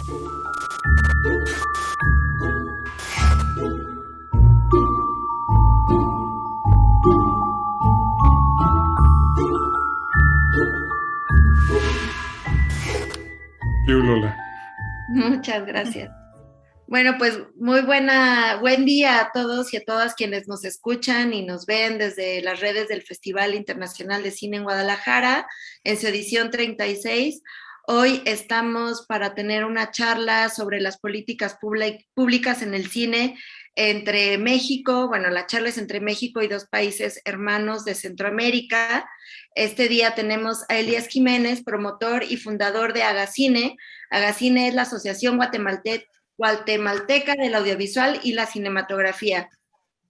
Lola. Muchas gracias. Bueno, pues buen día a todos y a todas quienes nos escuchan y nos ven desde las redes del Festival Internacional de Cine en Guadalajara, en su edición 36. Hoy estamos para tener una charla sobre las políticas públicas en el cine entre México, bueno, la charla es entre México y dos países hermanos de Centroamérica. Este día tenemos a Elías Jiménez, promotor y fundador de Agacine. Agacine es la Asociación Guatemalteca del Audiovisual y la Cinematografía,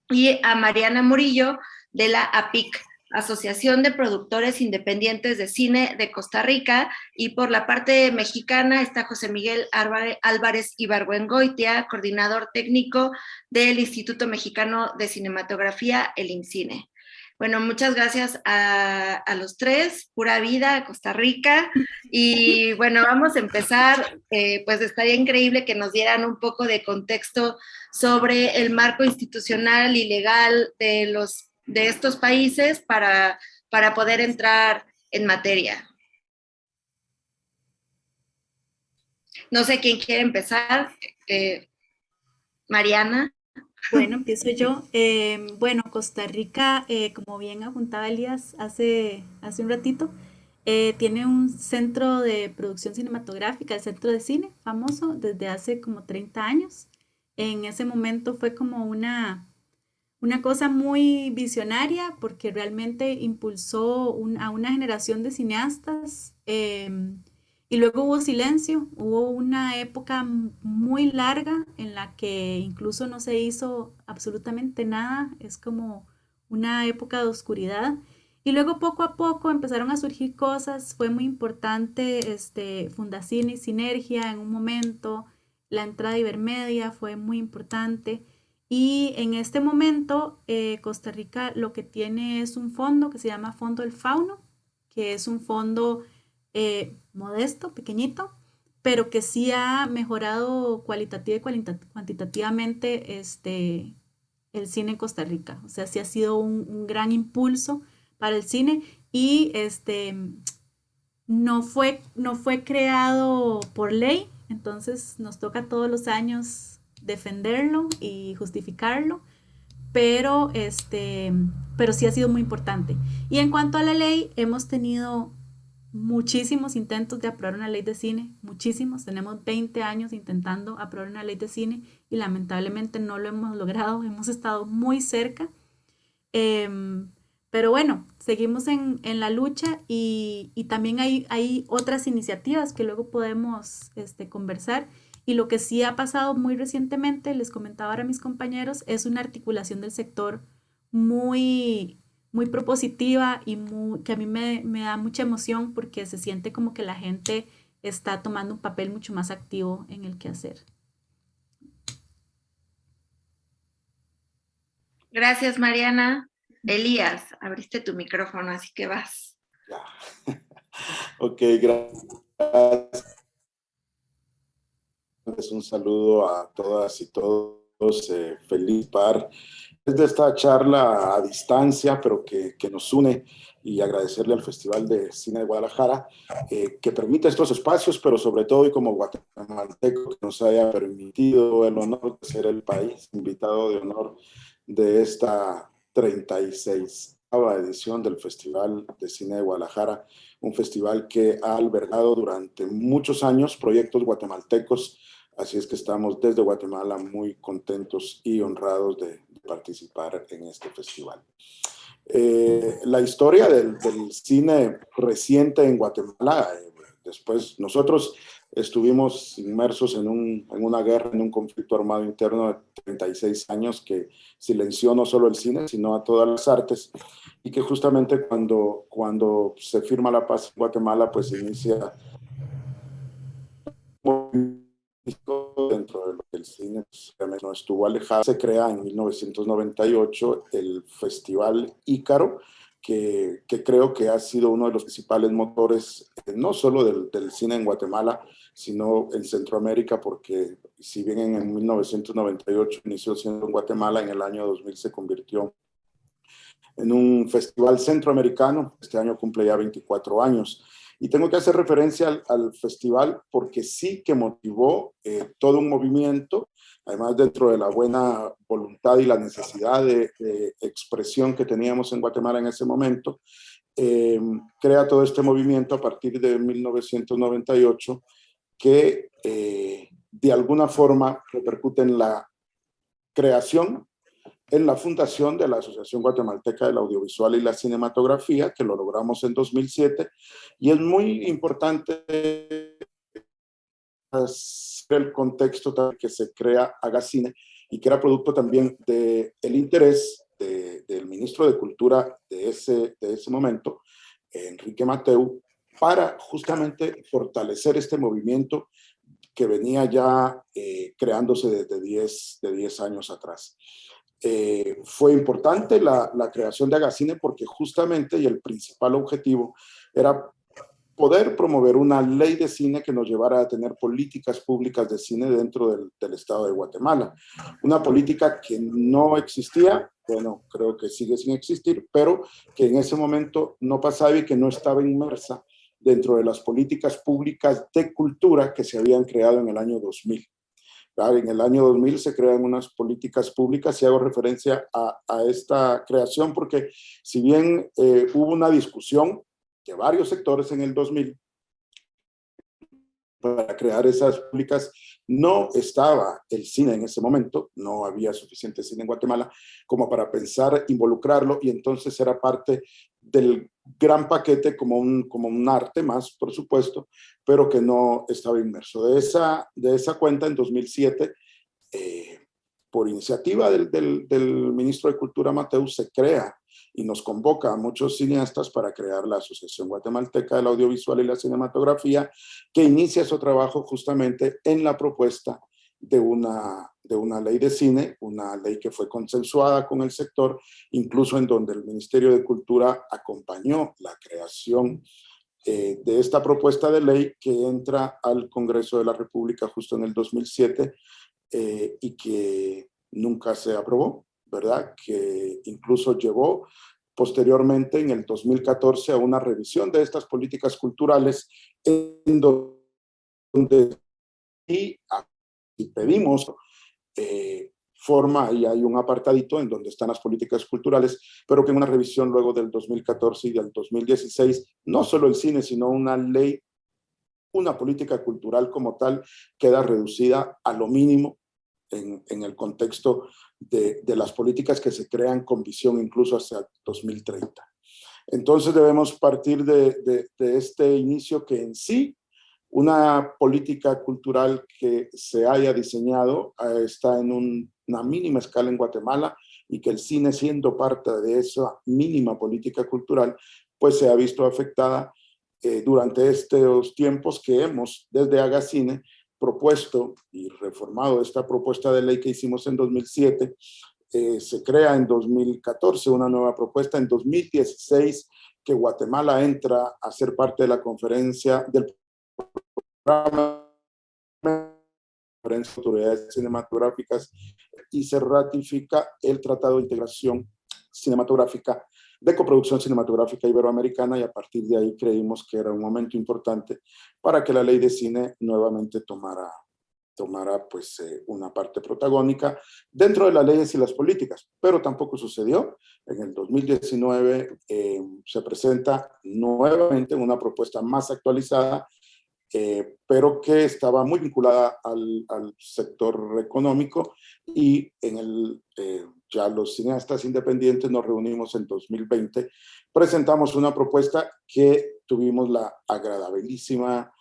y a Mariana Murillo de la APIC, Asociación de Productores Independientes de Cine de Costa Rica, y por la parte mexicana está José Miguel Álvarez Ibargüengoitia, coordinador técnico del Instituto Mexicano de Cinematografía, el IMCINE. Bueno, muchas gracias a los tres, pura vida, a Costa Rica. Y bueno, vamos a empezar, pues estaría increíble que nos dieran un poco de contexto sobre el marco institucional y legal de estos países para poder entrar en materia. No sé quién quiere empezar. Mariana. Bueno, empiezo yo. Bueno, Costa Rica, como bien apuntaba Elías hace un ratito, tiene un centro de producción cinematográfica, el Centro de Cine, famoso desde hace como 30 años. En ese momento fue como una cosa muy visionaria porque realmente impulsó a una generación de cineastas, y luego hubo silencio, hubo una época muy larga en la que incluso no se hizo absolutamente nada, es como una época de oscuridad. Y luego poco a poco empezaron a surgir cosas, fue muy importante Fundacine y Sinergia en un momento, la entrada de Ibermedia fue muy importante. Y en este momento, Costa Rica lo que tiene es un fondo que se llama Fondo del Fauno, que es un fondo modesto, pequeñito, pero que sí ha mejorado cualitativa y cuantitativamente el cine en Costa Rica. O sea, sí ha sido un gran impulso para el cine y no fue creado por ley, entonces nos toca todos los años defenderlo y justificarlo, pero, pero sí ha sido muy importante. Y en cuanto a la ley, hemos tenido muchísimos intentos de aprobar una ley de cine, muchísimos, tenemos 20 años intentando aprobar una ley de cine y lamentablemente no lo hemos logrado, hemos estado muy cerca. Em, pero bueno, seguimos en la lucha y también hay otras iniciativas que luego podemos conversar. Y lo que sí ha pasado muy recientemente, les comentaba ahora a mis compañeros, es una articulación del sector muy, muy propositiva y que a mí me da mucha emoción porque se siente como que la gente está tomando un papel mucho más activo en el quehacer. Gracias, Mariana. Elías, abriste tu micrófono, así que vas. Ya. Ok, gracias. Un saludo a todas y todos. Feliz par de esta charla a distancia, pero que nos une, y agradecerle al Festival de Cine de Guadalajara que permite estos espacios, pero sobre todo y como guatemalteco que nos haya permitido el honor de ser el país invitado de honor de esta 36ª edición del Festival de Cine de Guadalajara, un festival que ha albergado durante muchos años proyectos guatemaltecos. Así es que estamos desde Guatemala muy contentos y honrados de participar en este festival. La historia del cine reciente en Guatemala, después nosotros estuvimos inmersos en una guerra, en un conflicto armado interno de 36 años que silenció no solo el cine, sino a todas las artes, y que justamente cuando se firma la paz en Guatemala, pues inicia dentro de lo que el cine no estuvo alejado. Se crea en 1998 el Festival Ícaro, que creo que ha sido uno de los principales motores, no solo del cine en Guatemala, sino en Centroamérica, porque si bien en 1998 inició siendo en Guatemala, en el año 2000 se convirtió en un festival centroamericano. Este año cumple ya 24 años. Y tengo que hacer referencia al festival porque sí que motivó todo un movimiento, además dentro de la buena voluntad y la necesidad de expresión que teníamos en Guatemala en ese momento, crea todo este movimiento a partir de 1998 que de alguna forma repercute en la creación, en la fundación de la Asociación Guatemalteca del Audiovisual y la Cinematografía, que lo logramos en 2007, y es muy importante el contexto que se crea Agacine y que era producto también del interés del ministro de Cultura de ese momento, Enrique Mateu, para justamente fortalecer este movimiento que venía ya creándose desde de 10 años atrás. Fue importante la creación de Agacine porque justamente y el principal objetivo era poder promover una ley de cine que nos llevara a tener políticas públicas de cine dentro del estado de Guatemala. Una política que no existía, bueno, creo que sigue sin existir, pero que en ese momento no pasaba y que no estaba inmersa dentro de las políticas públicas de cultura que se habían creado en el año 2000. En el año 2000 se crean unas políticas públicas y hago referencia a esta creación porque si bien hubo una discusión de varios sectores en el 2000 para crear esas públicas, no estaba el cine en ese momento, no había suficiente cine en Guatemala como para pensar involucrarlo y entonces era parte del gran paquete como un arte más, por supuesto, pero que no estaba inmerso. De esa cuenta, en 2007, por iniciativa del ministro de Cultura Mateu, se crea y nos convoca a muchos cineastas para crear la Asociación Guatemalteca del Audiovisual y la Cinematografía, que inicia su trabajo justamente en la propuesta de una ley de cine, una ley que fue consensuada con el sector, incluso en donde el Ministerio de Cultura acompañó la creación de esta propuesta de ley que entra al Congreso de la República justo en el 2007 y que nunca se aprobó, ¿verdad? Que incluso llevó posteriormente en el 2014 a una revisión de estas políticas culturales en donde y pedimos forma y hay un apartadito en donde están las políticas culturales, pero que en una revisión luego del 2014 y del 2016, no solo el cine, sino una ley, una política cultural como tal, queda reducida a lo mínimo en el contexto de las políticas que se crean con visión incluso hacia 2030. Entonces debemos partir de este inicio que en sí una política cultural que se haya diseñado está en una mínima escala en Guatemala y que el cine, siendo parte de esa mínima política cultural, pues se ha visto afectada durante estos tiempos que hemos, desde Agacine, propuesto y reformado esta propuesta de ley que hicimos en 2007. Se crea en 2014 una nueva propuesta, en 2016 que Guatemala entra a ser parte de la conferencia del programa de autoridades cinematográficas y se ratifica el Tratado de Integración Cinematográfica de Coproducción Cinematográfica Iberoamericana y a partir de ahí creímos que era un momento importante para que la ley de cine nuevamente tomara pues una parte protagónica dentro de las leyes y las políticas, pero tampoco sucedió. En el 2019 se presenta nuevamente una propuesta más actualizada, pero que estaba muy vinculada al sector económico y ya los cineastas independientes nos reunimos en 2020, presentamos una propuesta que tuvimos la agradabilísima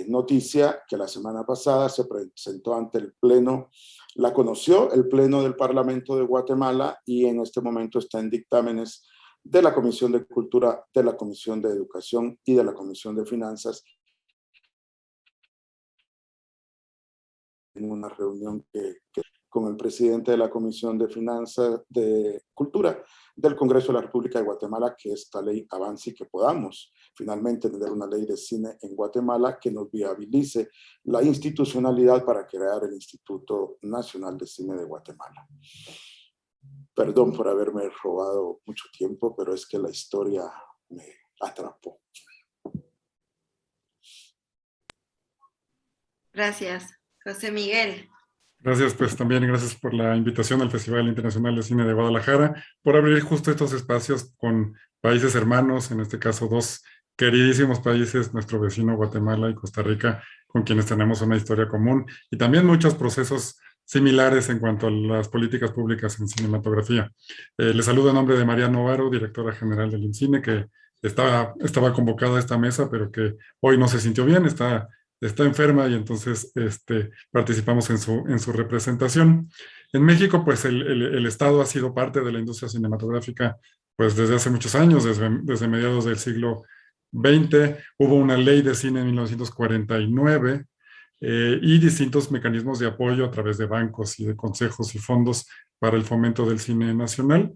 noticia que la semana pasada se presentó ante el Pleno, la conoció el Pleno del Parlamento de Guatemala y en este momento está en dictámenes de la Comisión de Cultura, de la Comisión de Educación y de la Comisión de Finanzas en una reunión que con el presidente de la Comisión de Finanzas de Cultura del Congreso de la República de Guatemala, que esta ley avance y que podamos finalmente tener una ley de cine en Guatemala que nos viabilice la institucionalidad para crear el Instituto Nacional de Cine de Guatemala. Perdón por haberme robado mucho tiempo, pero es que la historia me atrapó. Gracias. José Miguel. Gracias, pues también gracias por la invitación al Festival Internacional de Cine de Guadalajara, por abrir justo estos espacios con países hermanos, en este caso dos queridísimos países, nuestro vecino Guatemala y Costa Rica, con quienes tenemos una historia común y también muchos procesos similares en cuanto a las políticas públicas en cinematografía. Les saludo en nombre de María Novaro, directora general del INCINE, que estaba convocada a esta mesa, pero que hoy no se sintió bien, está enferma y entonces participamos en su representación. En México, pues el Estado ha sido parte de la industria cinematográfica pues desde hace muchos años, desde mediados del siglo XX. Hubo una ley de cine en 1949 y distintos mecanismos de apoyo a través de bancos y de consejos y fondos para el fomento del cine nacional.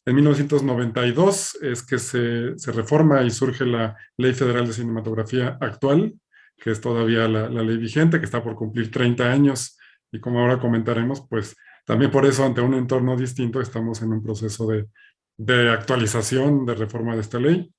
En 1992 es que se reforma y surge la Ley Federal de Cinematografía actual, que es todavía la ley vigente, que está por cumplir 30 años, y como ahora comentaremos, pues también por eso, ante un entorno distinto, estamos en un proceso de actualización, de reforma de esta ley.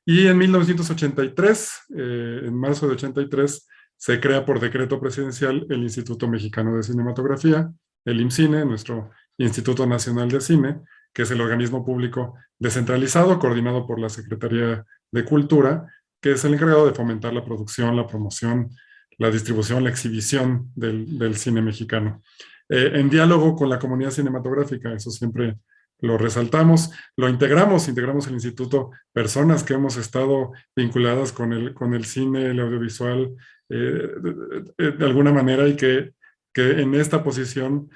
Y en 1983, en marzo de 83, se crea por decreto presidencial el Instituto Mexicano de Cinematografía, el IMCINE, nuestro Instituto Nacional de Cine, que es el organismo público descentralizado, coordinado por la Secretaría de Cultura, que es el encargado de fomentar la producción, la promoción, la distribución, la exhibición del cine mexicano. En diálogo con la comunidad cinematográfica, eso siempre lo resaltamos, integramos el instituto, personas que hemos estado vinculadas con el cine, el audiovisual, de alguna manera, y que en esta posición,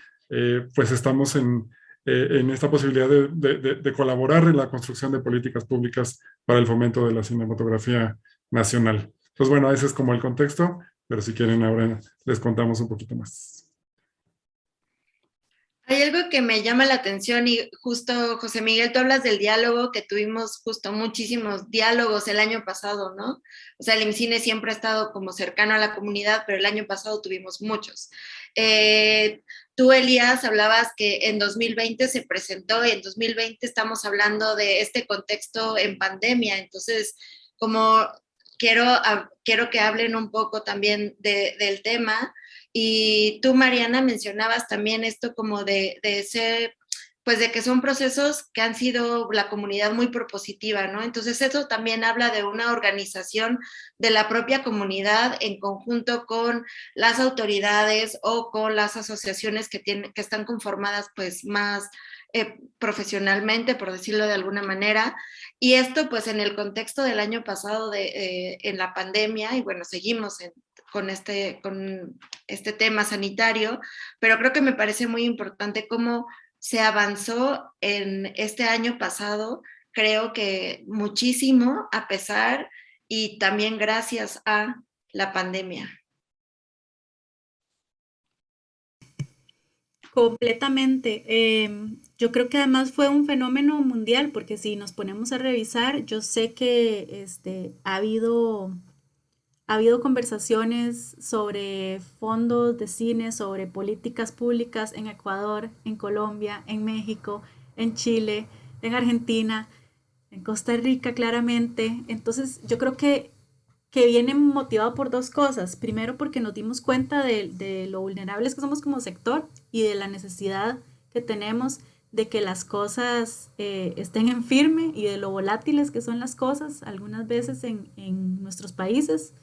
pues estamos en esta posibilidad de colaborar en la construcción de políticas públicas para el fomento de la cinematografía nacional. Pues bueno, ese es como el contexto, pero si quieren ahora les contamos un poquito más. Hay algo que me llama la atención y justo, José Miguel, tú hablas del diálogo, que tuvimos justo muchísimos diálogos el año pasado, ¿no? O sea, el IMCINE siempre ha estado como cercano a la comunidad, pero el año pasado tuvimos muchos. Tú, Elías, hablabas que en 2020 se presentó y en 2020 estamos hablando de este contexto en pandemia, entonces como quiero que hablen un poco también del tema. Y tú, Mariana, mencionabas también esto como de ser, pues de que son procesos que han sido la comunidad muy propositiva, ¿no? Entonces eso también habla de una organización de la propia comunidad en conjunto con las autoridades o con las asociaciones que están conformadas pues más profesionalmente, por decirlo de alguna manera. Y esto pues en el contexto del año pasado en la pandemia, y bueno, seguimos con este tema sanitario, pero creo que me parece muy importante cómo se avanzó en este año pasado, creo que muchísimo, a pesar y también gracias a la pandemia. Completamente. Yo creo que además fue un fenómeno mundial, porque si nos ponemos a revisar, yo sé que ha habido conversaciones sobre fondos de cine, sobre políticas públicas en Ecuador, en Colombia, en México, en Chile, en Argentina, en Costa Rica, claramente. Entonces, yo creo que viene motivado por dos cosas. Primero, porque nos dimos cuenta de lo vulnerables que somos como sector y de la necesidad que tenemos de que las cosas estén en firme y de lo volátiles que son las cosas algunas veces en nuestros países.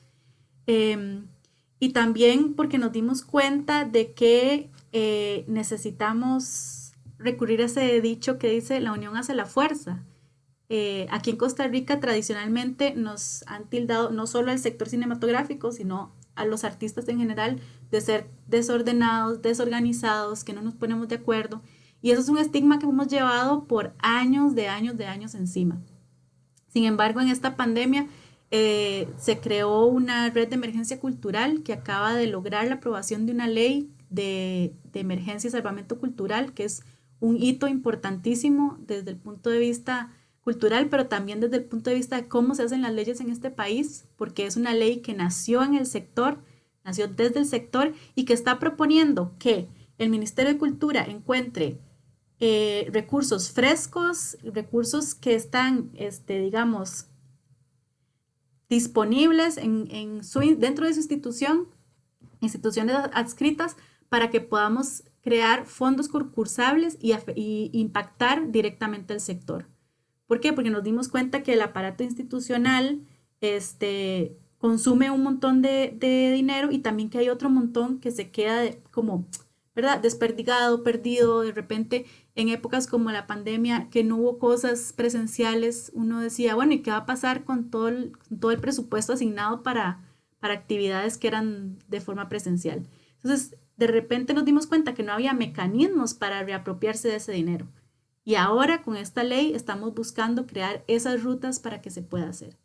Em, y también porque nos dimos cuenta de que necesitamos recurrir a ese dicho que dice la unión hace la fuerza. Aquí en Costa Rica tradicionalmente nos han tildado no solo al sector cinematográfico, sino a los artistas en general de ser desordenados, desorganizados, que no nos ponemos de acuerdo. Y eso es un estigma que hemos llevado por años de años encima. Sin embargo, en esta pandemia se creó una red de emergencia cultural que acaba de lograr la aprobación de una ley de emergencia y salvamento cultural, que es un hito importantísimo desde el punto de vista cultural, pero también desde el punto de vista de cómo se hacen las leyes en este país, porque es una ley que nació en el sector, nació desde el sector y que está proponiendo que el Ministerio de Cultura encuentre recursos frescos, recursos que están, digamos, disponibles dentro de su instituciones adscritas, para que podamos crear fondos concursables y impactar directamente al sector. ¿Por qué? Porque nos dimos cuenta que el aparato institucional consume un montón de dinero, y también que hay otro montón que se queda como, ¿verdad? Desperdigado, perdido. De repente, en épocas como la pandemia, que no hubo cosas presenciales, uno decía, bueno, ¿y qué va a pasar con todo el presupuesto asignado para actividades que eran de forma presencial? Entonces, de repente nos dimos cuenta que no había mecanismos para reapropiarse de ese dinero. Y ahora con esta ley estamos buscando crear esas rutas para que se pueda hacer.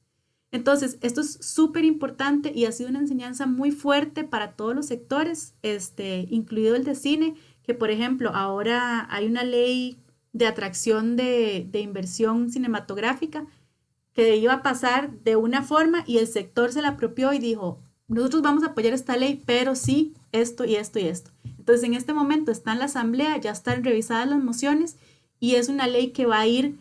Entonces, esto es súper importante y ha sido una enseñanza muy fuerte para todos los sectores, incluido el de cine, que por ejemplo ahora hay una ley de atracción de inversión cinematográfica que iba a pasar de una forma, y el sector se la apropió y dijo, nosotros vamos a apoyar esta ley, pero sí esto y esto y esto. Entonces, en este momento está en la asamblea, ya están revisadas las mociones y es una ley que va a ir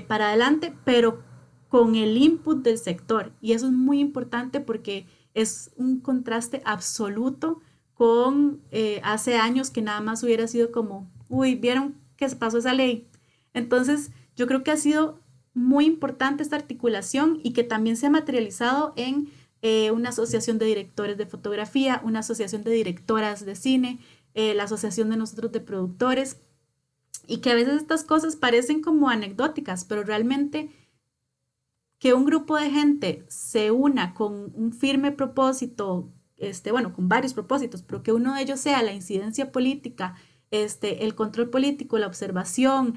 para adelante, pero con el input del sector. Y eso es muy importante porque es un contraste absoluto con hace años, que nada más hubiera sido como, uy, ¿vieron que se pasó esa ley? Entonces, yo creo que ha sido muy importante esta articulación, y que también se ha materializado en una asociación de directores de fotografía, una asociación de directoras de cine, la asociación de nosotros de productores, y que a veces estas cosas parecen como anecdóticas, pero realmente que un grupo de gente se una con un firme propósito, bueno, con varios propósitos, pero que uno de ellos sea la incidencia política, el control político, la observación,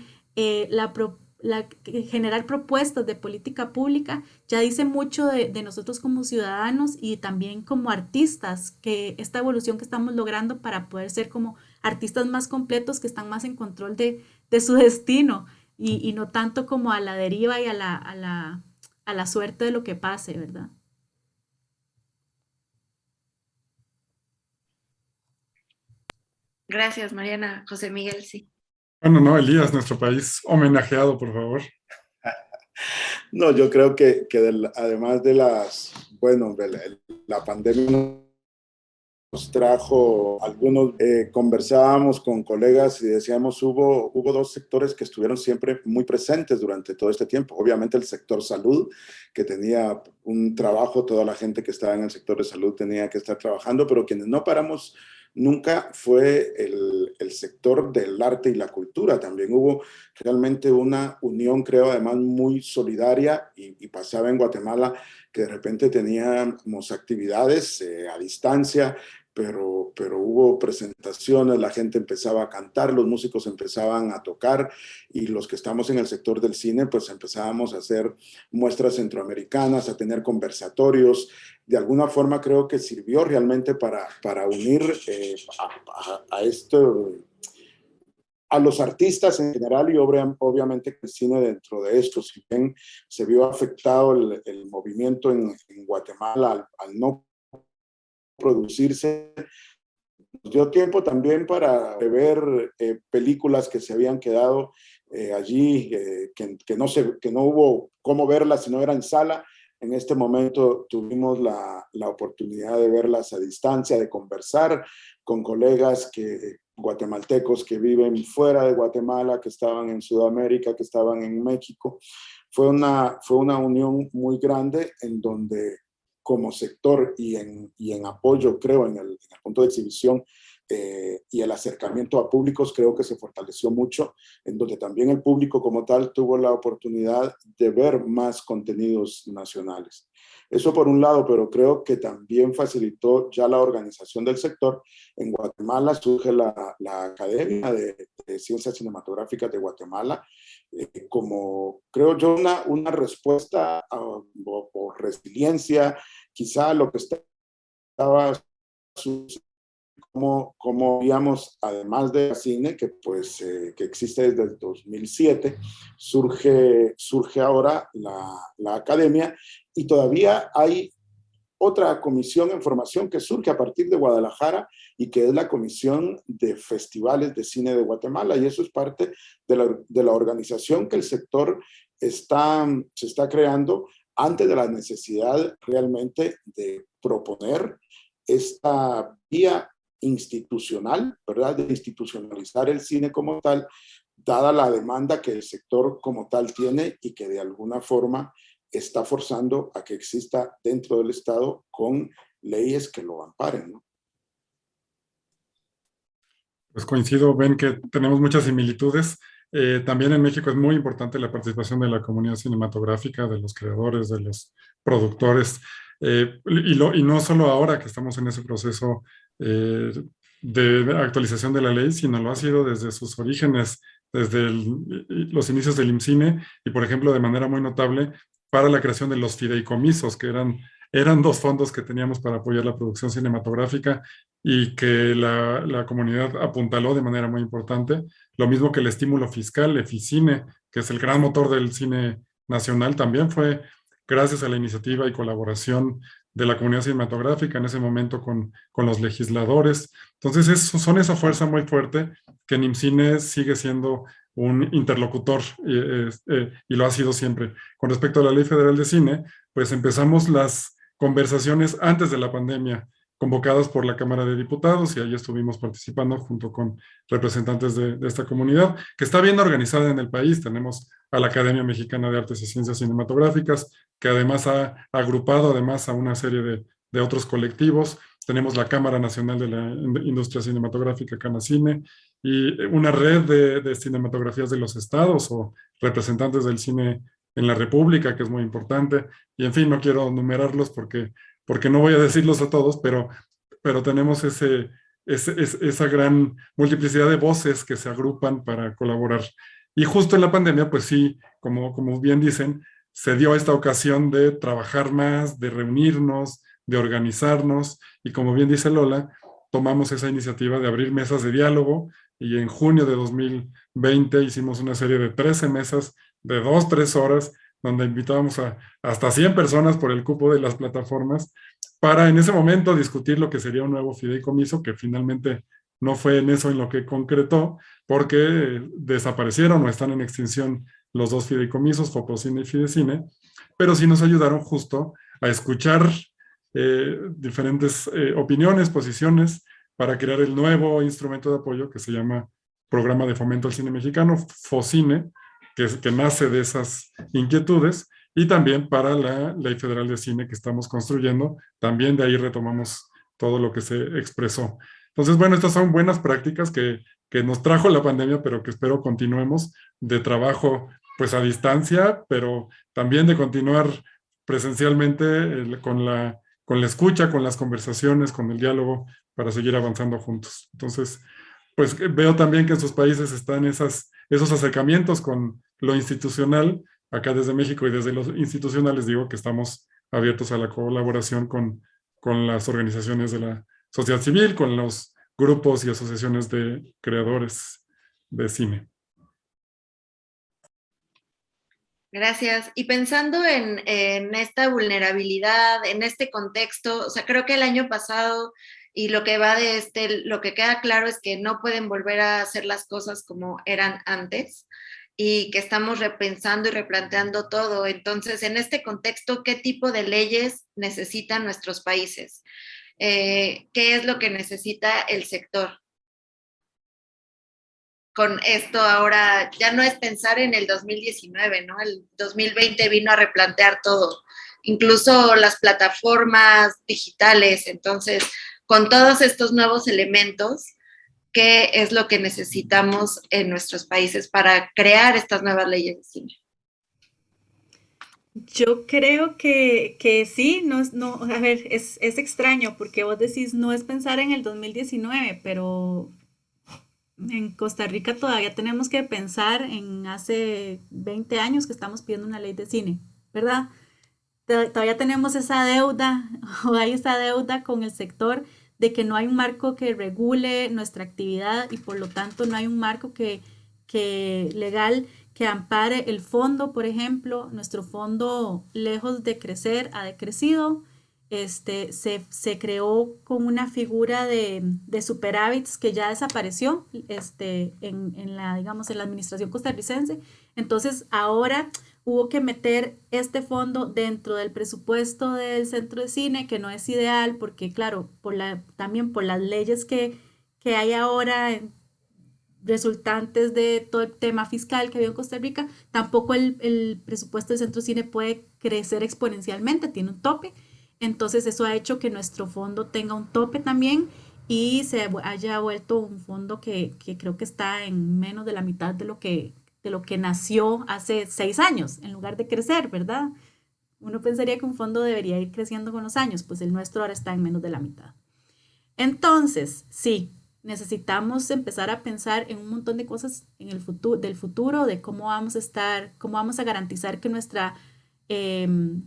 generar propuestas de política pública, ya dice mucho de nosotros como ciudadanos y también como artistas, que esta evolución que estamos logrando para poder ser como artistas más completos, que están más en control de su destino, y no tanto como a la deriva y a la suerte de lo que pase, ¿verdad? Gracias, Mariana. José Miguel, sí. Bueno, no, Elías, nuestro país homenajeado, por favor. No, yo creo que además de bueno, la pandemia nos trajo algunos, conversábamos con colegas y decíamos, hubo dos sectores que estuvieron siempre muy presentes durante todo este tiempo. Obviamente el sector salud, que tenía un trabajo, toda la gente que estaba en el sector de salud tenía que estar trabajando, pero quienes no paramos nunca fue el sector del arte y la cultura. También hubo realmente una unión, creo, además muy solidaria, y pasaba en Guatemala que de repente teníamos actividades a distancia, pero hubo presentaciones, la gente empezaba a cantar, los músicos empezaban a tocar, y los que estamos en el sector del cine, pues empezábamos a hacer muestras centroamericanas, a tener conversatorios. De alguna forma creo que sirvió realmente para unir a los artistas en general, y obviamente el cine dentro de esto. Si bien se vio afectado el movimiento en Guatemala al no producirse, dio tiempo también para ver películas que se habían quedado allí, que no hubo cómo verlas si no era en sala. En este momento tuvimos la oportunidad de verlas a distancia, de conversar con colegas guatemaltecos que viven fuera de Guatemala, que estaban en Sudamérica, que estaban en México. Fue una unión muy grande, en donde como sector y en apoyo, creo, en el punto de exhibición y el acercamiento a públicos, creo que se fortaleció mucho, en donde también el público como tal tuvo la oportunidad de ver más contenidos nacionales. Eso por un lado, pero creo que también facilitó ya la organización del sector. En Guatemala surge la Academia de Ciencias Cinematográficas de Guatemala, como, creo yo, una respuesta o resiliencia quizá a lo que estaba sucediendo como digamos, además de la cine, que pues que existe desde el 2007, surge ahora la academia, y todavía hay otra comisión en formación que surge a partir de Guadalajara, y que es la Comisión de Festivales de Cine de Guatemala, y eso es parte de la organización que el sector se está creando antes de la necesidad realmente de proponer esta vía institucional, ¿verdad? De institucionalizar el cine como tal, dada la demanda que el sector como tal tiene, y que de alguna forma está forzando a que exista dentro del Estado con leyes que lo amparen, ¿no? Pues coincido, ven que tenemos muchas similitudes. También en México es muy importante la participación de la comunidad cinematográfica, de los creadores, de los productores, y no solo ahora que estamos en ese proceso eh, de actualización de la ley, sino lo ha sido desde sus orígenes, desde los inicios del IMCINE, y por ejemplo de manera muy notable para la creación de los fideicomisos, que eran dos fondos que teníamos para apoyar la producción cinematográfica, y que la comunidad apuntaló de manera muy importante. Lo mismo que el estímulo fiscal, Eficine, que es el gran motor del cine nacional, también fue gracias a la iniciativa y colaboración de la comunidad cinematográfica en ese momento con los legisladores. Entonces, son esa fuerza muy fuerte que NIMCINE sigue siendo un interlocutor, y lo ha sido siempre. Con respecto a la Ley Federal de Cine, pues empezamos las conversaciones antes de la pandemia, convocadas por la Cámara de Diputados, y ahí estuvimos participando junto con representantes de esta comunidad, que está bien organizada en el país. Tenemos a la Academia Mexicana de Artes y Ciencias Cinematográficas, que además ha agrupado además a una serie de otros colectivos. Tenemos la Cámara Nacional de la Industria Cinematográfica, Canacine, y una red de cinematografías de los estados, o representantes del cine en la República, que es muy importante. Y en fin, no quiero numerarlos porque no voy a decirlos a todos, pero tenemos esa gran multiplicidad de voces que se agrupan para colaborar. Y justo en la pandemia, pues sí, como bien dicen, se dio esta ocasión de trabajar más, de reunirnos, de organizarnos, y como bien dice Lola, tomamos esa iniciativa de abrir mesas de diálogo, y en junio de 2020 hicimos una serie de 13 mesas de 2, 3 horas, donde invitábamos a hasta 100 personas por el cupo de las plataformas, para en ese momento discutir lo que sería un nuevo fideicomiso, que finalmente no fue en eso en lo que concretó, porque desaparecieron o están en extinción los dos fideicomisos, Fopocine y Fidecine, pero sí nos ayudaron justo a escuchar diferentes opiniones, posiciones, para crear el nuevo instrumento de apoyo que se llama Programa de Fomento al Cine Mexicano, FOCINE, que nace de esas inquietudes, y también para la Ley Federal de Cine que estamos construyendo. También de ahí retomamos todo lo que se expresó. Entonces, bueno, estas son buenas prácticas que nos trajo la pandemia, pero que espero continuemos, de trabajo pues a distancia, pero también de continuar presencialmente, con la escucha, con las conversaciones, con el diálogo, para seguir avanzando juntos. Entonces, pues veo también que en sus países están esos acercamientos con lo institucional. Acá desde México y desde los institucionales digo que estamos abiertos a la colaboración con las organizaciones de la sociedad civil, con los grupos y asociaciones de creadores de cine. Gracias. Y pensando en esta vulnerabilidad, en este contexto, o sea, creo que el año pasado y lo que va de lo que queda claro es que no pueden volver a hacer las cosas como eran antes, y que estamos repensando y replanteando todo. Entonces, en este contexto, ¿qué tipo de leyes necesitan nuestros países? ¿Qué es lo que necesita el sector? Con esto ahora ya no es pensar en el 2019, ¿no? El 2020 vino a replantear todo, incluso las plataformas digitales. Entonces, con todos estos nuevos elementos, ¿qué es lo que necesitamos en nuestros países para crear estas nuevas leyes de cine? Yo creo que sí, no, a ver, es extraño porque vos decís no es pensar en el 2019, pero en Costa Rica todavía tenemos que pensar en hace 20 años que estamos pidiendo una ley de cine, ¿verdad? Todavía tenemos esa deuda, o hay esa deuda con el sector de que no hay un marco que regule nuestra actividad y por lo tanto no hay un marco que legal que ampare el fondo, por ejemplo. Nuestro fondo, lejos de crecer, ha decrecido. Se creó con una figura de superávits que ya desapareció digamos, en la administración costarricense. Entonces, ahora hubo que meter este fondo dentro del presupuesto del centro de cine, que no es ideal porque, claro, también por las leyes que hay ahora resultantes de todo el tema fiscal que había en Costa Rica, tampoco el presupuesto del centro de cine puede crecer exponencialmente, tiene un tope. Entonces eso ha hecho que nuestro fondo tenga un tope también y se haya vuelto un fondo que creo que está en menos de la mitad de lo que nació hace 6 años, en lugar de crecer, ¿verdad? Uno pensaría que un fondo debería ir creciendo con los años, pues el nuestro ahora está en menos de la mitad. Entonces, sí, necesitamos empezar a pensar en un montón de cosas en el futuro, del futuro, de cómo vamos a estar, cómo vamos a garantizar em,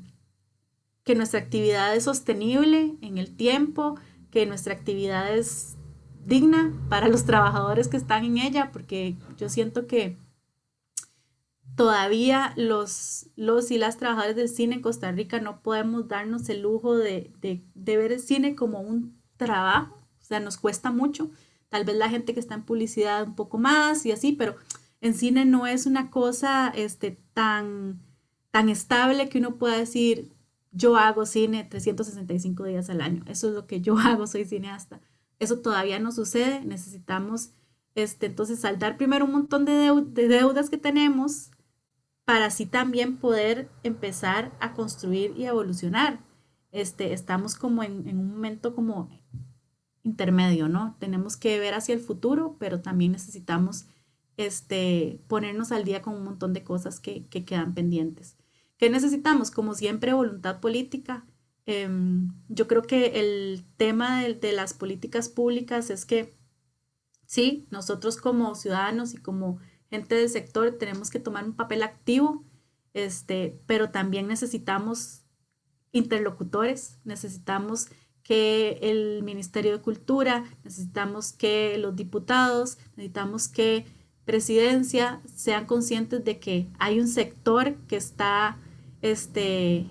que nuestra actividad es sostenible en el tiempo, que nuestra actividad es digna para los trabajadores que están en ella, porque yo siento que todavía los y las trabajadoras del cine en Costa Rica no podemos darnos el lujo de ver el cine como un trabajo, o sea, nos cuesta mucho. Tal vez la gente que está en publicidad un poco más y así, pero en cine no es una cosa tan estable que uno pueda decir, yo hago cine 365 días al año, eso es lo que yo hago, soy cineasta. Eso todavía no sucede, necesitamos entonces saldar primero un montón de deudas que tenemos para así también poder empezar a construir y a evolucionar. Estamos como en un momento como intermedio, ¿no? Tenemos que ver hacia el futuro, pero también necesitamos ponernos al día con un montón de cosas que quedan pendientes. ¿Qué necesitamos? Como siempre, voluntad política. Yo creo que el tema de las políticas públicas es que sí, nosotros como ciudadanos y como gente del sector tenemos que tomar un papel activo, pero también necesitamos interlocutores, necesitamos que el Ministerio de Cultura, necesitamos que los diputados, necesitamos que presidencia sean conscientes de que hay un sector que está este,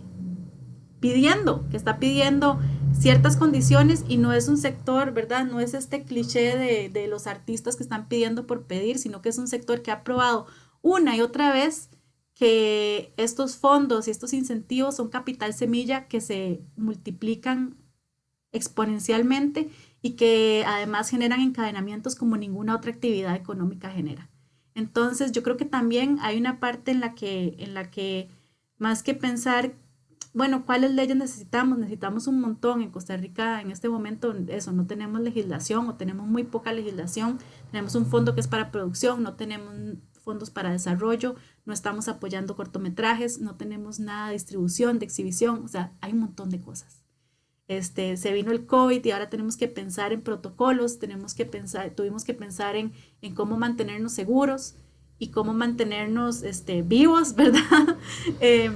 que está pidiendo ciertas condiciones y no es un sector, ¿verdad? No es este cliché de los artistas que están pidiendo por pedir, sino que es un sector que ha probado una y otra vez que estos fondos y estos incentivos son capital semilla que se multiplican exponencialmente y que además generan encadenamientos como ninguna otra actividad económica genera. Entonces, yo creo que también hay una parte en la que más que pensar, bueno, ¿cuáles leyes necesitamos? Necesitamos un montón. En Costa Rica en este momento eso, no tenemos legislación o tenemos muy poca legislación. Tenemos un fondo que es para producción, no tenemos fondos para desarrollo, no estamos apoyando cortometrajes, no tenemos nada de distribución, de exhibición, o sea, hay un montón de cosas. Se vino el COVID y ahora tenemos que pensar en protocolos, tuvimos que pensar en cómo mantenernos seguros y cómo mantenernos vivos, ¿verdad? Em,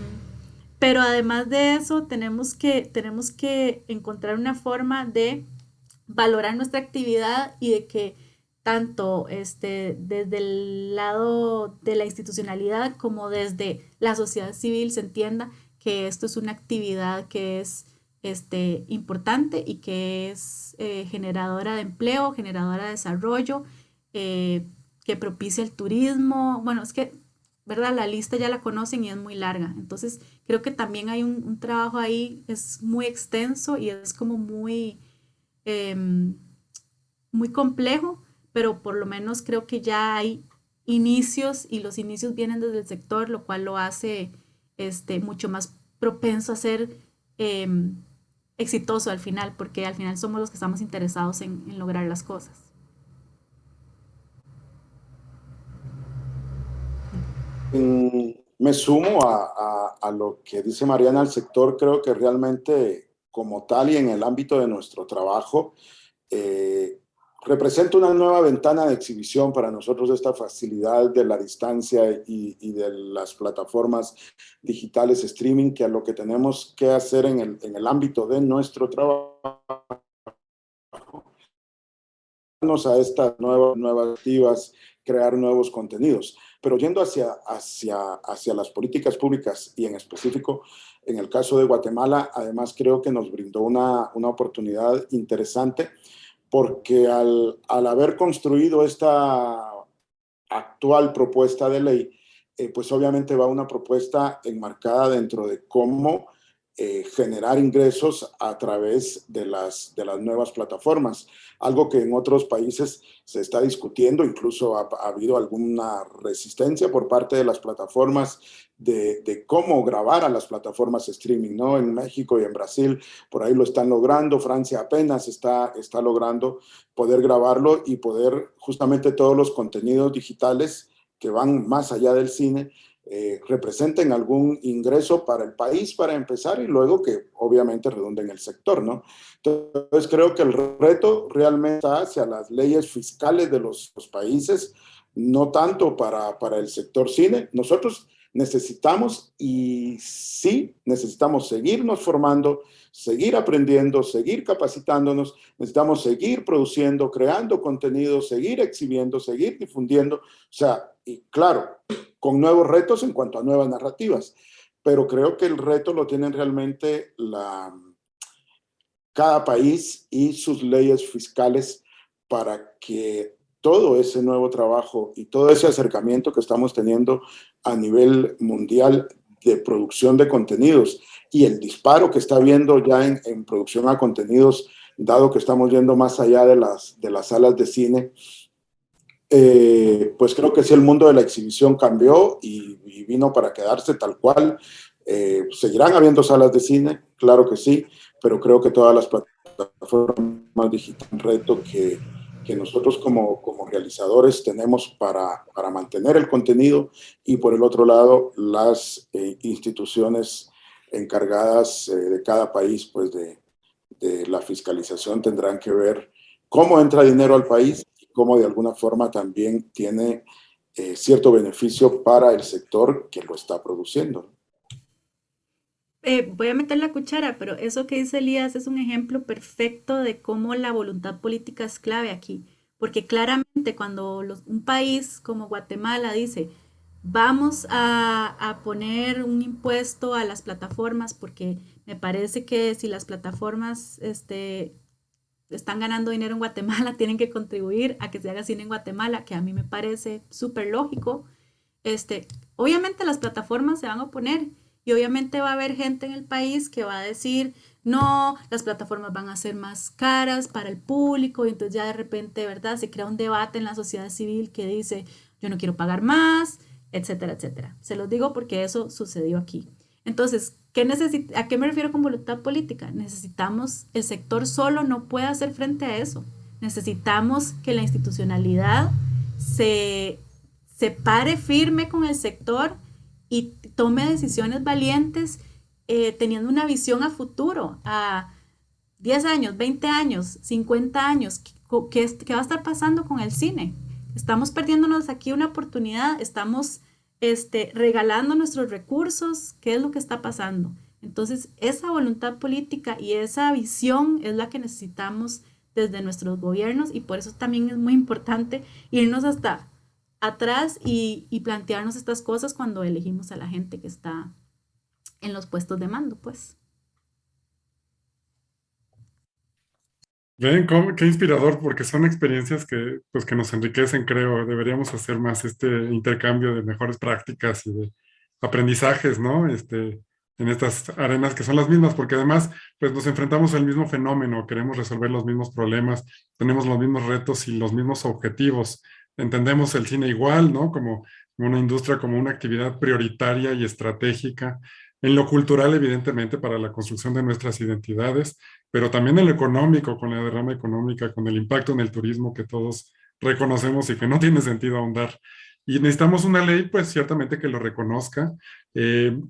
pero además de eso, tenemos que encontrar una forma de valorar nuestra actividad y de que tanto desde el lado de la institucionalidad como desde la sociedad civil se entienda que esto es una actividad que es importante y que es generadora de empleo, generadora de desarrollo, que propicia el turismo. Bueno, es que, ¿verdad? La lista ya la conocen y es muy larga. Entonces, creo que también hay un trabajo ahí, es muy extenso y es como em, muy complejo, pero por lo menos creo que ya hay inicios y los inicios vienen desde el sector, lo cual lo hace mucho más propenso a ser em, exitoso al final, porque al final somos los que estamos interesados en lograr las cosas. Me sumo a lo que dice Mariana. El sector creo que realmente como tal y en el ámbito de nuestro trabajo eh, representa una nueva ventana de exhibición para nosotros, esta facilidad de la distancia y de las plataformas digitales streaming, que a lo que tenemos que hacer en el ámbito de nuestro trabajo a estas nuevas activas, crear nuevos contenidos. Pero yendo hacia las políticas públicas y en específico, en el caso de Guatemala, además creo que nos brindó una oportunidad interesante porque al haber construido esta actual propuesta de ley, pues obviamente va una propuesta enmarcada dentro de cómo generar ingresos a través de las nuevas plataformas, algo que en otros países se está discutiendo, incluso ha habido alguna resistencia por parte de las plataformas de cómo grabar a las plataformas streaming, ¿no? En México y en Brasil por ahí lo están logrando, Francia apenas está logrando poder grabarlo y poder justamente todos los contenidos digitales que van más allá del cine representen algún ingreso para el país para empezar y luego que obviamente redunde en el sector, ¿no? Entonces creo que el reto realmente está hacia las leyes fiscales de los países, no tanto para el sector cine. Nosotros necesitamos y sí necesitamos seguirnos formando, seguir aprendiendo, seguir capacitándonos, necesitamos seguir produciendo, creando contenido, seguir exhibiendo, seguir difundiendo, o sea, y claro, con nuevos retos en cuanto a nuevas narrativas, pero creo que el reto lo tienen realmente cada país y sus leyes fiscales para que todo ese nuevo trabajo y todo ese acercamiento que estamos teniendo a nivel mundial de producción de contenidos y el disparo que está habiendo ya en producción a contenidos, dado que estamos yendo más allá de las salas de cine, pues creo que sí, el mundo de la exhibición cambió y vino para quedarse tal cual. Seguirán habiendo salas de cine, claro que sí, pero creo que todas las plataformas digitales, un reto que nosotros como realizadores tenemos para mantener el contenido y por el otro lado las instituciones encargadas de cada país pues de la fiscalización tendrán que ver cómo entra dinero al país y cómo de alguna forma también tiene cierto beneficio para el sector que lo está produciendo. Voy a meter la cuchara, pero eso que dice Elías es un ejemplo perfecto de cómo la voluntad política es clave aquí, porque claramente cuando un país como Guatemala dice, vamos a poner un impuesto a las plataformas, porque me parece que si las plataformas están ganando dinero en Guatemala, tienen que contribuir a que se haga cine en Guatemala, que a mí me parece súper lógico. Obviamente las plataformas se van a oponer y obviamente va a haber gente en el país que va a decir, no, las plataformas van a ser más caras para el público y entonces ya de repente, ¿verdad? Se crea un debate en la sociedad civil que dice, yo no quiero pagar más, etcétera, etcétera. Se los digo porque eso sucedió aquí. Entonces, ¿a qué me refiero con voluntad política? Necesitamos, el sector solo no puede hacer frente a eso. Necesitamos que la institucionalidad se pare firme con el sector y tome decisiones valientes teniendo una visión a futuro, a 10 años, 20 años, 50 años. ¿Qué va a estar pasando con el cine? Estamos perdiéndonos aquí una oportunidad, estamos regalando nuestros recursos, ¿qué es lo que está pasando? Entonces, esa voluntad política y esa visión es la que necesitamos desde nuestros gobiernos y por eso también es muy importante irnos hasta atrás y plantearnos estas cosas cuando elegimos a la gente que está en los puestos de mando, pues. Ven, qué inspirador, porque son experiencias que, pues, que nos enriquecen, creo. Deberíamos hacer más este intercambio de mejores prácticas y de aprendizajes, ¿no? En estas arenas que son las mismas, porque además, pues nos enfrentamos al mismo fenómeno, queremos resolver los mismos problemas, tenemos los mismos retos y los mismos objetivos. Entendemos el cine igual, ¿no? Como una industria, como una actividad prioritaria y estratégica. En lo cultural, evidentemente, para la construcción de nuestras identidades, pero también en lo económico, con la derrama económica, con el impacto en el turismo que todos reconocemos y que no tiene sentido ahondar. Y necesitamos una ley, pues ciertamente que lo reconozca,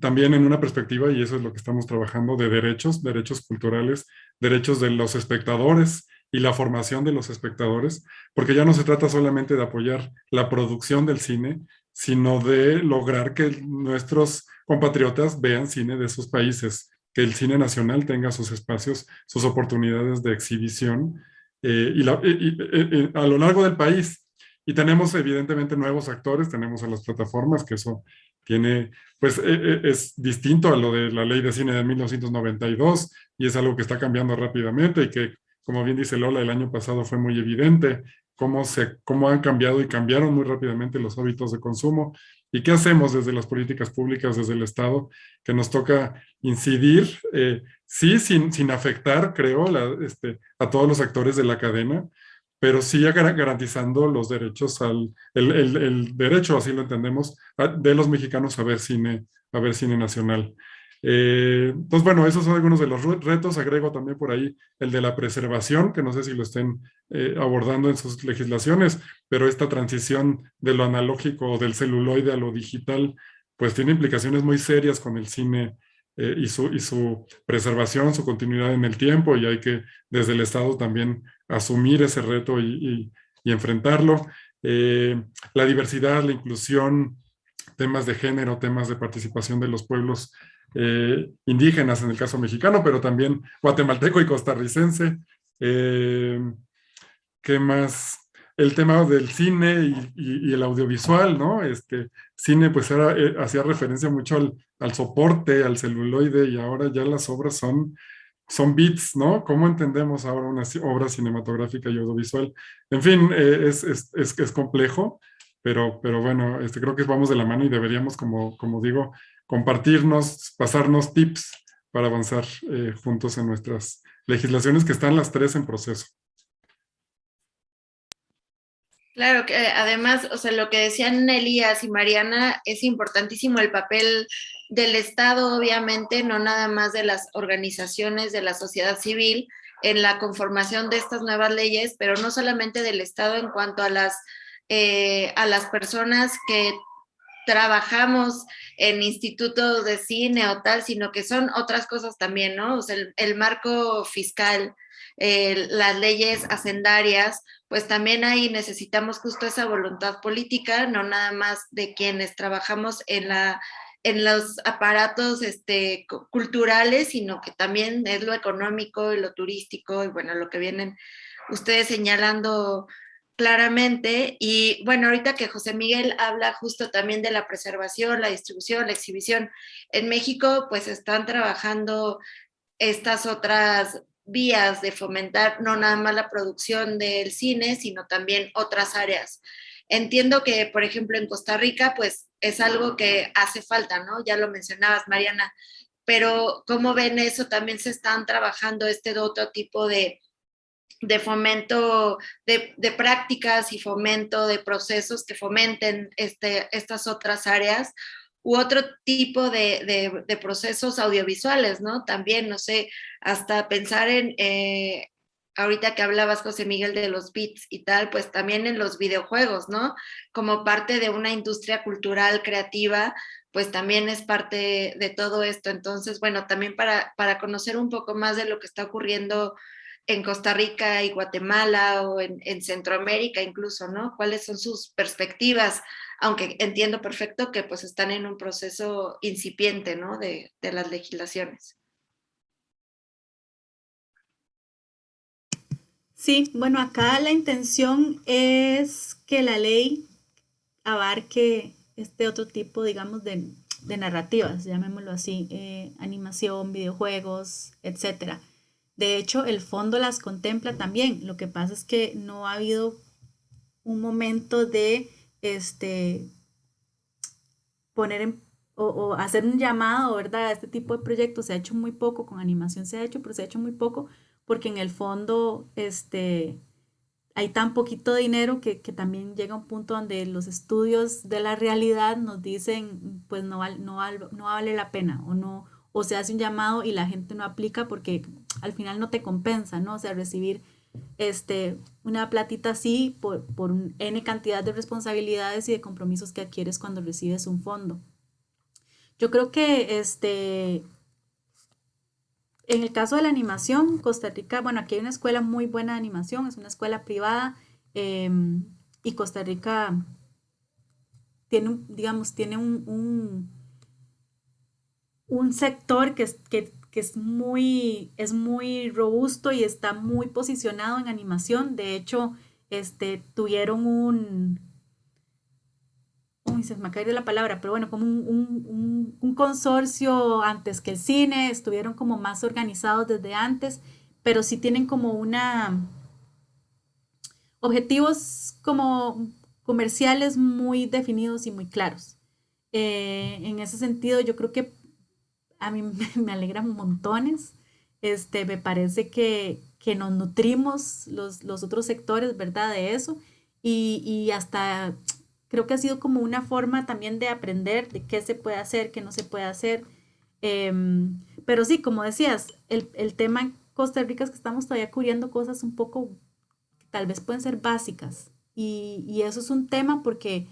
también en una perspectiva, y eso es lo que estamos trabajando, de derechos culturales, derechos de los espectadores y la formación de los espectadores, porque ya no se trata solamente de apoyar la producción del cine, sino de lograr que nuestros compatriotas vean cine de sus países, que el cine nacional tenga sus espacios, sus oportunidades de exhibición, a lo largo del país. Y tenemos evidentemente nuevos actores, tenemos a las plataformas, que eso tiene, pues es distinto a lo de la ley de cine de 1992 y es algo que está cambiando rápidamente y que, como bien dice Lola, el año pasado fue muy evidente cómo han cambiado y cambiaron muy rápidamente los hábitos de consumo. ¿Y qué hacemos desde las políticas públicas, desde el Estado, que nos toca incidir, sí, sin afectar, creo, a todos los actores de la cadena, pero sí garantizando los derechos el derecho, así lo entendemos, de los mexicanos a ver cine nacional. Entonces, bueno, esos son algunos de los retos. Agrego también por ahí el de la preservación, que no sé si lo estén abordando en sus legislaciones, pero esta transición de lo analógico o del celuloide a lo digital, pues tiene implicaciones muy serias con el cine y su preservación, su continuidad en el tiempo, y hay que desde el Estado también asumir ese reto y enfrentarlo. La diversidad, la inclusión, temas de género, temas de participación de los pueblos indígenas, en el caso mexicano, pero también guatemalteco y costarricense. Eh, ¿Qué más? El tema del cine y el audiovisual, ¿no? Cine pues hacía referencia mucho al soporte, al celuloide, y ahora ya las obras son bits, ¿no? ¿Cómo entendemos ahora una obra cinematográfica y audiovisual? En fin, es complejo, pero bueno, creo que vamos de la mano y deberíamos, como digo, compartirnos, pasarnos tips para avanzar juntos en nuestras legislaciones, que están las tres en proceso. Claro que además, o sea, lo que decían Elías y Mariana, es importantísimo el papel del Estado, obviamente, no nada más de las organizaciones de la sociedad civil en la conformación de estas nuevas leyes, pero no solamente del Estado en cuanto a las personas que trabajamos en institutos de cine o tal, sino que son otras cosas también, ¿no? O sea, el marco fiscal, las leyes hacendarias, pues también ahí necesitamos justo esa voluntad política, no nada más de quienes trabajamos en los aparatos culturales, sino que también es lo económico y lo turístico y bueno, lo que vienen ustedes señalando claramente. Y bueno, ahorita que José Miguel habla justo también de la preservación, la distribución, la exhibición, en México pues están trabajando estas otras vías de fomentar no nada más la producción del cine, sino también otras áreas. Entiendo que, por ejemplo, en Costa Rica, pues es algo que hace falta, ¿no? Ya lo mencionabas, Mariana, pero ¿cómo ven eso? También se están trabajando otro tipo de fomento de prácticas y fomento de procesos que fomenten estas otras áreas u otro tipo de procesos audiovisuales, ¿no? También, no sé, hasta pensar ahorita que hablabas, José Miguel, de los beats y tal, pues también en los videojuegos, ¿no? Como parte de una industria cultural creativa, pues también es parte de todo esto. Entonces, bueno, también para conocer un poco más de lo que está ocurriendo en Costa Rica y Guatemala o en Centroamérica incluso, ¿no? ¿Cuáles son sus perspectivas? Aunque entiendo perfecto que pues están en un proceso incipiente, ¿no? De las legislaciones. Sí, bueno, acá la intención es que la ley abarque este otro tipo, digamos, de narrativas, llamémoslo así, animación, videojuegos, etcétera. De hecho, el fondo las contempla también. Lo que pasa es que no ha habido un momento de poner o hacer un llamado, ¿verdad? A este tipo de proyectos. Se ha hecho muy poco, con animación se ha hecho, pero se ha hecho muy poco porque en el fondo hay tan poquito dinero que también llega un punto donde los estudios de la realidad nos dicen, pues no vale la pena o no, o se hace un llamado y la gente no aplica porque al final no te compensa, ¿no? O sea, recibir una platita así por un N cantidad de responsabilidades y de compromisos que adquieres cuando recibes un fondo. Yo creo que en el caso de la animación, Costa Rica, bueno, aquí hay una escuela muy buena de animación, es una escuela privada, y Costa Rica digamos, tiene un sector que que es muy robusto y está muy posicionado en animación. De hecho, tuvieron uy, se me cae de la palabra, pero bueno, como un consorcio antes que el cine, estuvieron como más organizados desde antes, pero sí tienen como objetivos como comerciales muy definidos y muy claros. En ese sentido, yo creo que a mí me alegra montones. Me parece que nos nutrimos los otros sectores, ¿verdad? De eso. Y hasta creo que ha sido como una forma también de aprender de qué se puede hacer, qué no se puede hacer. Pero sí, como decías, el tema en Costa Rica es que estamos todavía cubriendo cosas un poco que tal vez pueden ser básicas. Y eso es un tema porque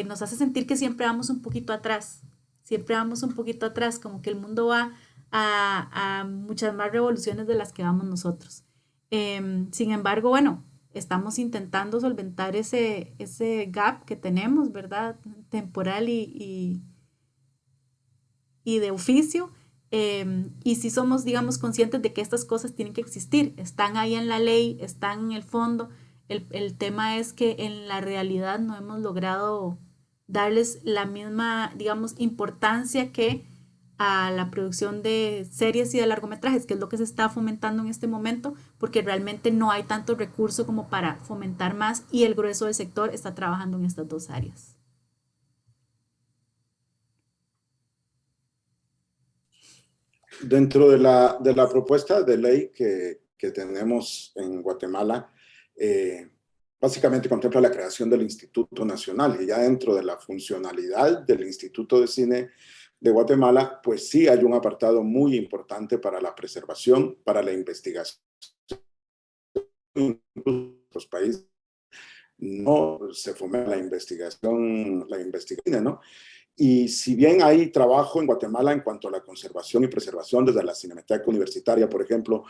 nos hace sentir que siempre vamos un poquito atrás, siempre vamos un poquito atrás, como que el mundo va a muchas más revoluciones de las que vamos nosotros. Sin embargo, bueno, estamos intentando solventar ese gap que tenemos, ¿verdad? Temporal y de oficio. Y si somos, digamos, conscientes de que estas cosas tienen que existir, están ahí en la ley, están en el fondo. El tema es que en la realidad no hemos logrado darles la misma, digamos, importancia que a la producción de series y de largometrajes, que es lo que se está fomentando en este momento, porque realmente no hay tanto recurso como para fomentar más y el grueso del sector está trabajando en estas dos áreas. Dentro de la propuesta de ley que tenemos en Guatemala, básicamente contempla la creación del Instituto Nacional y ya dentro de la funcionalidad del Instituto de Cine de Guatemala, pues sí hay un apartado muy importante para la preservación, para la investigación. Incluso los países no se fomenta la investigación, ¿no? Y si bien hay trabajo en Guatemala en cuanto a la conservación y preservación, desde la Cinemateca Universitaria, por ejemplo,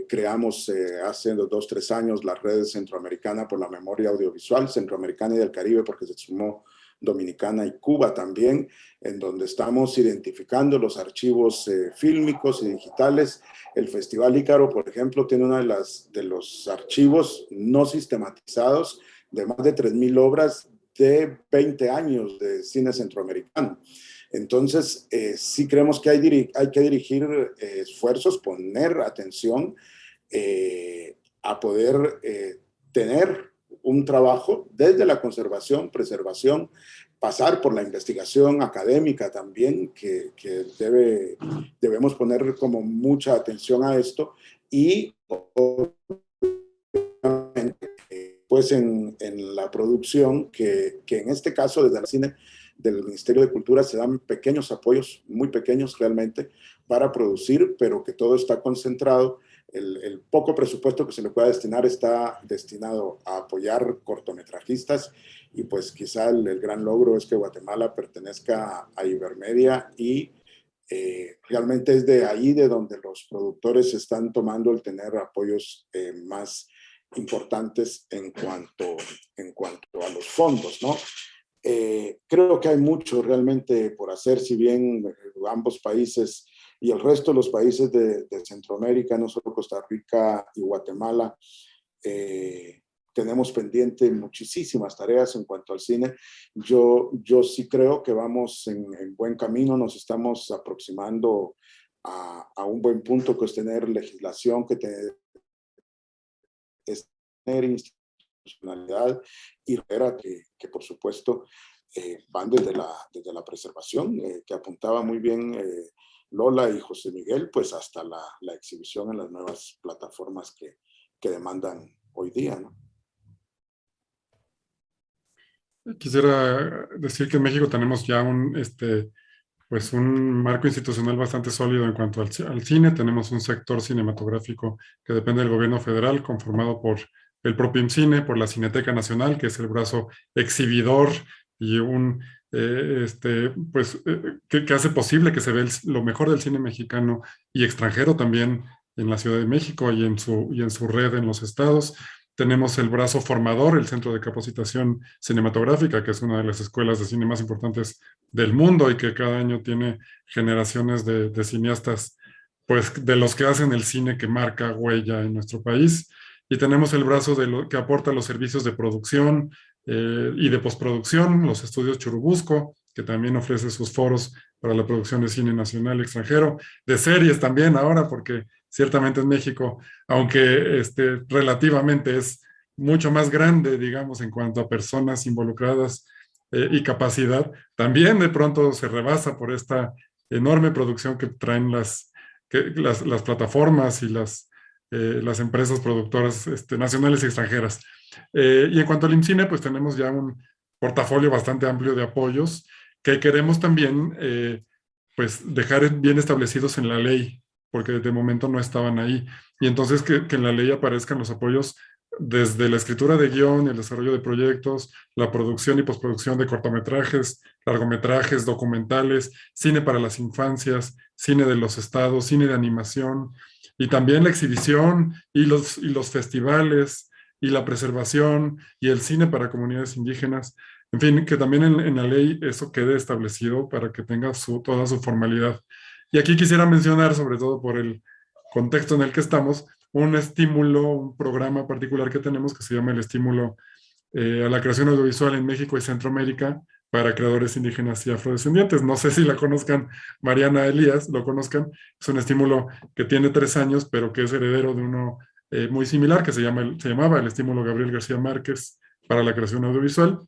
creamos hace 2, 3 años la red centroamericana por la memoria audiovisual, centroamericana y del Caribe, porque se sumó Dominicana y Cuba también, en donde estamos identificando los archivos fílmicos y digitales. El Festival Ícaro, por ejemplo, tiene uno de los archivos no sistematizados de más de 3,000 obras de 20 años de cine centroamericano. Entonces, sí creemos que hay que dirigir esfuerzos, poner atención a poder tener un trabajo desde la conservación, preservación, pasar por la investigación académica también, que debemos poner como mucha atención a esto y pues en la producción, que en este caso desde el cine del Ministerio de Cultura se dan pequeños apoyos, muy pequeños realmente, para producir, pero que todo está concentrado. El poco presupuesto que se le pueda destinar está destinado a apoyar cortometrajistas y pues quizá el gran logro es que Guatemala pertenezca a Ibermedia y realmente es de ahí de donde los productores están tomando el tener apoyos más importantes en cuanto a los fondos, ¿no? Creo que hay mucho realmente por hacer, si bien ambos países y el resto de los países de Centroamérica, no solo Costa Rica y Guatemala, tenemos pendiente muchísimas tareas en cuanto al cine. Yo sí creo que vamos en buen camino, nos estamos aproximando a un buen punto, que es tener legislación, es tener institucionalidad y que por supuesto van desde la preservación, que apuntaba muy bien Lola y José Miguel, pues hasta la exhibición en las nuevas plataformas que demandan hoy día, ¿no? Quisiera decir que en México tenemos ya pues un marco institucional bastante sólido en cuanto al cine. Tenemos un sector cinematográfico que depende del gobierno federal, conformado por el propio IMCINE, por la Cineteca Nacional, que es el brazo exhibidor y que hace posible que se vea lo mejor del cine mexicano y extranjero también en la Ciudad de México y en su red en los estados. tenemos el brazo formador, el Centro de Capacitación Cinematográfica, que es una de las escuelas de cine más importantes del mundo y que cada año tiene generaciones de cineastas, pues de los que hacen el cine que marca huella en nuestro país. Y tenemos el brazo que aporta los servicios de producción y de postproducción, los estudios Churubusco, que también ofrece sus foros para la producción de cine nacional y extranjero, de series también ahora, porque ciertamente en México, aunque relativamente es mucho más grande, digamos, en cuanto a personas involucradas y capacidad, también de pronto se rebasa por esta enorme producción que traen las plataformas y las empresas productoras nacionales y extranjeras. Y en cuanto al IMCINE, pues tenemos ya un portafolio bastante amplio de apoyos que queremos también pues dejar bien establecidos en la ley, porque de momento no estaban ahí. Y entonces que en la ley aparezcan los apoyos desde la escritura de guión, el desarrollo de proyectos, la producción y postproducción de cortometrajes, largometrajes, documentales, cine para las infancias, cine de los estados, cine de animación, y también la exhibición y los festivales y la preservación y el cine para comunidades indígenas. En fin, que también en la ley eso quede establecido para que tenga toda su formalidad. Y aquí quisiera mencionar, sobre todo por el contexto en el que estamos, un estímulo, un programa particular que tenemos que se llama el estímulo a la creación audiovisual en México y Centroamérica para creadores indígenas y afrodescendientes. No sé si la conozcan, Mariana Elías, lo conozcan. Es un estímulo que tiene 3 años, pero que es heredero de uno muy similar, que se llamaba el estímulo Gabriel García Márquez para la creación audiovisual,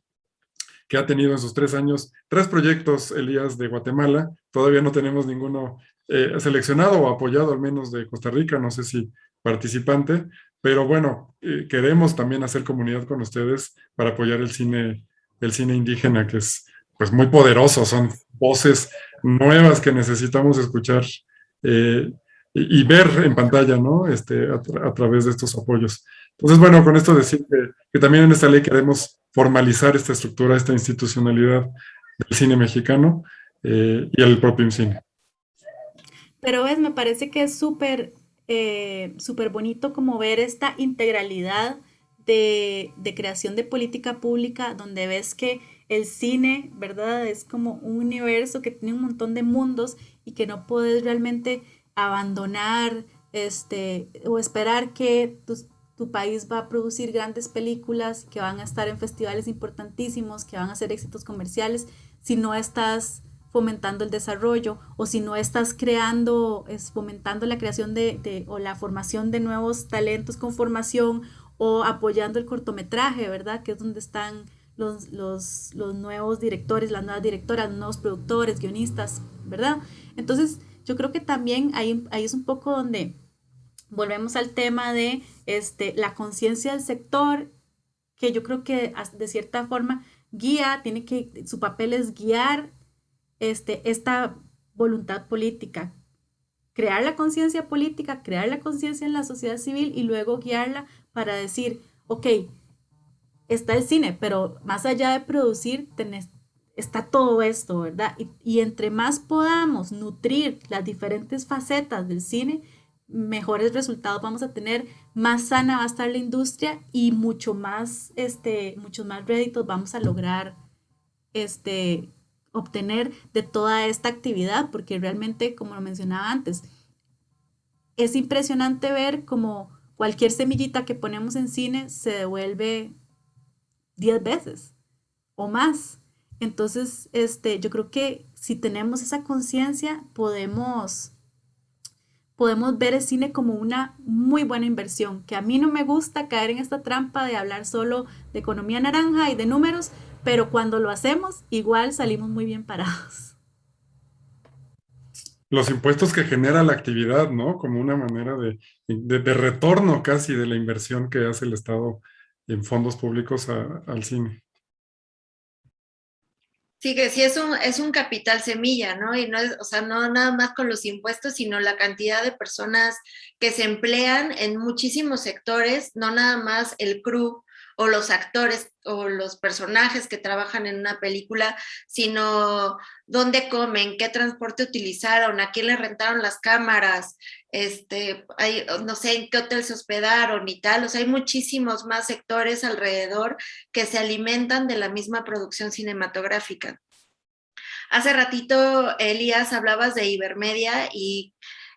que ha tenido en sus 3 años 3 proyectos, Elías, de Guatemala. Todavía no tenemos ninguno seleccionado o apoyado, al menos de Costa Rica, no sé si participante, pero bueno, queremos también hacer comunidad con ustedes para apoyar el cine indígena, que es pues muy poderoso, son voces nuevas que necesitamos escuchar eh, y ver en pantalla, ¿no? A través de estos apoyos. Entonces, bueno, con esto decir que también en esta ley queremos formalizar esta estructura, esta institucionalidad del cine mexicano y el propio cine. Pero ves, me parece que es súper bonito como ver esta integralidad de creación de política pública, donde ves que el cine, ¿verdad? Es como un universo que tiene un montón de mundos y que no puedes realmente abandonar o esperar que tu país va a producir grandes películas que van a estar en festivales importantísimos, que van a ser éxitos comerciales, si no estás fomentando el desarrollo o si no estás fomentando la creación o la formación de nuevos talentos con formación o apoyando el cortometraje, ¿verdad? Que es donde están los nuevos directores, las nuevas directoras, los nuevos productores, guionistas, ¿verdad? Entonces, yo creo que también ahí es un poco donde volvemos al tema de la conciencia del sector, que yo creo que de cierta forma su papel es guiar esta voluntad política, crear la conciencia política, crear la conciencia en la sociedad civil y luego guiarla para decir, ok, está el cine, pero más allá de producir, está todo esto, ¿verdad? Y entre más podamos nutrir las diferentes facetas del cine, mejores resultados vamos a tener, más sana va a estar la industria y muchos más réditos vamos a lograr este, obtener de toda esta actividad, porque realmente, como lo mencionaba antes, es impresionante ver como cualquier semillita que ponemos en cine se devuelve 10 veces o más. Entonces, yo creo que si tenemos esa conciencia, podemos ver el cine como una muy buena inversión, que a mí no me gusta caer en esta trampa de hablar solo de economía naranja y de números, pero cuando lo hacemos, igual salimos muy bien parados. Los impuestos que genera la actividad, ¿no? Como una manera de retorno casi de la inversión que hace el Estado en fondos públicos al cine. Sí, que sí es un capital semilla, ¿no? Y no es, o sea, no nada más con los impuestos, sino la cantidad de personas que se emplean en muchísimos sectores, no nada más el crew o los actores o los personajes que trabajan en una película, sino dónde comen, qué transporte utilizaron, a quién le rentaron las cámaras, no sé en qué hotel se hospedaron y tal. O sea, hay muchísimos más sectores alrededor que se alimentan de la misma producción cinematográfica. Hace ratito, Elías, hablabas de Ibermedia y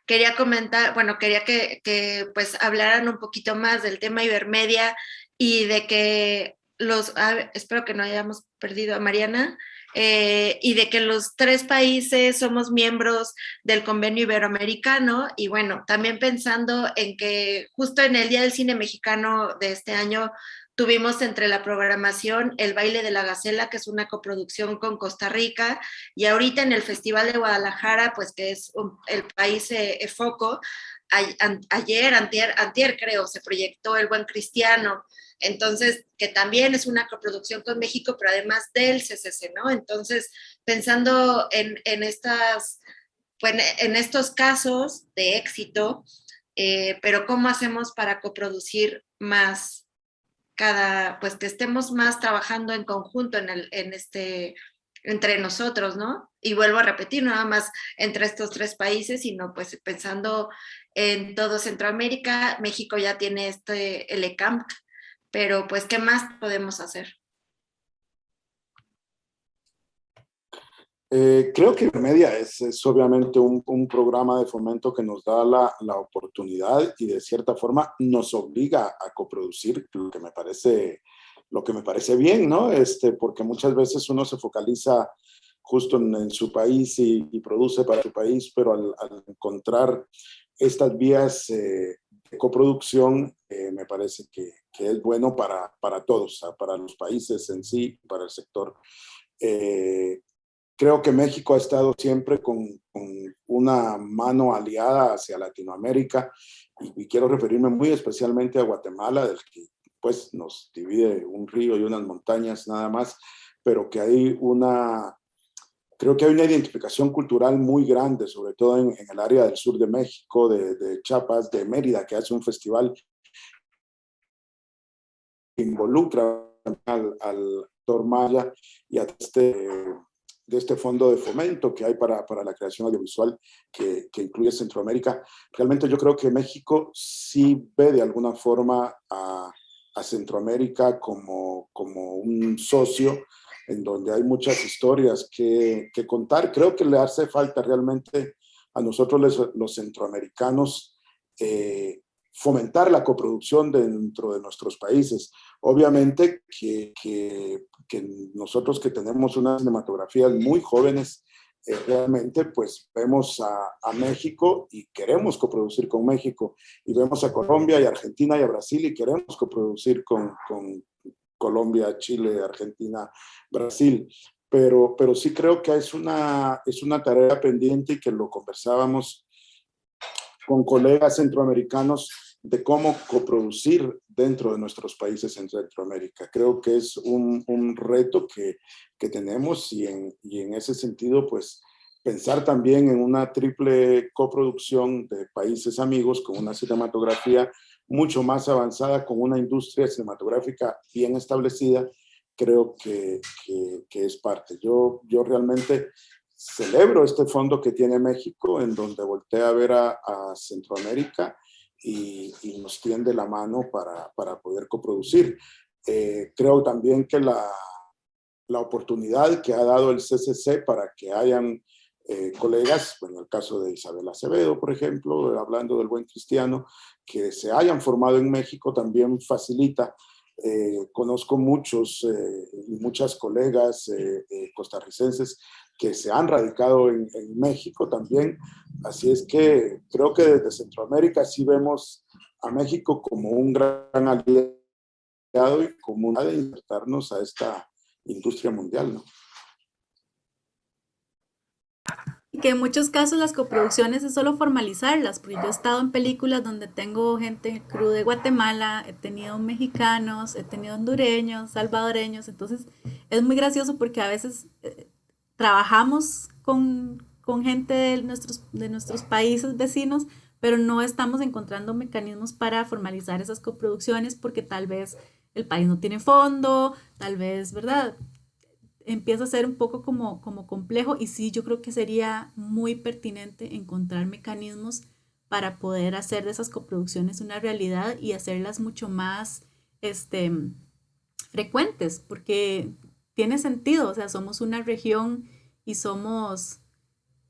quería comentar, bueno, quería que pues hablaran un poquito más del tema Ibermedia y de que espero que no hayamos perdido a Mariana, y de que los 3 países somos miembros del Convenio Iberoamericano. Y bueno, también pensando en que justo en el Día del Cine Mexicano de este año tuvimos entre la programación El Baile de la Gacela, que es una coproducción con Costa Rica, y ahorita en el Festival de Guadalajara, pues que es el país foco, antier creo, se proyectó El Buen Cristiano. Entonces, que también es una coproducción con México, pero además del CCC, ¿no? Entonces, pensando pues, en estos casos de éxito, pero ¿cómo hacemos para coproducir más pues que estemos más trabajando en conjunto entre nosotros, ¿no? Y vuelvo a repetir, no nada más entre estos 3 países, sino pues pensando en todo Centroamérica. México ya tiene el ECAMP, pero pues, ¿qué más podemos hacer? Creo que Media es obviamente un programa de fomento que nos da la oportunidad y de cierta forma nos obliga a coproducir, lo que me parece bien, ¿no? Porque muchas veces uno se focaliza justo en su país y produce para su país, pero al encontrar estas vías de coproducción, me parece que es bueno para todos, o sea, para los países en sí, para el sector. Creo que México ha estado siempre con una mano aliada hacia Latinoamérica y quiero referirme muy especialmente a Guatemala, del que pues nos divide un río y unas montañas nada más, pero que creo que hay una identificación cultural muy grande, sobre todo en el área del sur de México, de Chiapas, de Mérida, que hace un festival que involucra al Dr. Maya y a de este fondo de fomento que hay para la creación audiovisual que incluye Centroamérica. Realmente yo creo que México sí ve de alguna forma a Centroamérica como un socio en donde hay muchas historias que contar. Creo que le hace falta realmente a nosotros los centroamericanos fomentar la coproducción dentro de nuestros países. Obviamente que nosotros que tenemos unas cinematografías muy jóvenes, realmente pues vemos a México y queremos coproducir con México, y vemos a Colombia y Argentina y a Brasil y queremos coproducir con Colombia, Chile, Argentina, Brasil. Pero sí creo que es una tarea pendiente y que lo conversábamos con colegas centroamericanos de cómo coproducir dentro de nuestros países en Centroamérica. Creo que es un reto que tenemos y en ese sentido, pues, pensar también en una triple coproducción de países amigos con una cinematografía mucho más avanzada, con una industria cinematográfica bien establecida, creo que es parte. Yo realmente celebro este fondo que tiene México, en donde voltea a ver a Centroamérica y nos tiende la mano para poder coproducir. Creo también que la oportunidad que ha dado el CCC para que hayan colegas, en el caso de Isabel Acevedo, por ejemplo, hablando del Buen Cristiano, que se hayan formado en México también facilita. Conozco muchos y muchas colegas costarricenses que se han radicado en México también, así es que creo que desde Centroamérica sí vemos a México como un gran aliado y como una de insertarnos a esta industria mundial, ¿no? Y que en muchos casos las coproducciones es solo formalizarlas, porque yo he estado en películas donde tengo gente crew de Guatemala, he tenido mexicanos, he tenido hondureños, salvadoreños, entonces es muy gracioso porque a veces trabajamos con gente de nuestros países vecinos, pero no estamos encontrando mecanismos para formalizar esas coproducciones porque tal vez el país no tiene fondo, tal vez, ¿verdad? Empieza a ser un poco como complejo y sí, yo creo que sería muy pertinente encontrar mecanismos para poder hacer de esas coproducciones una realidad y hacerlas mucho más este, frecuentes, porque tiene sentido, o sea, somos una región y somos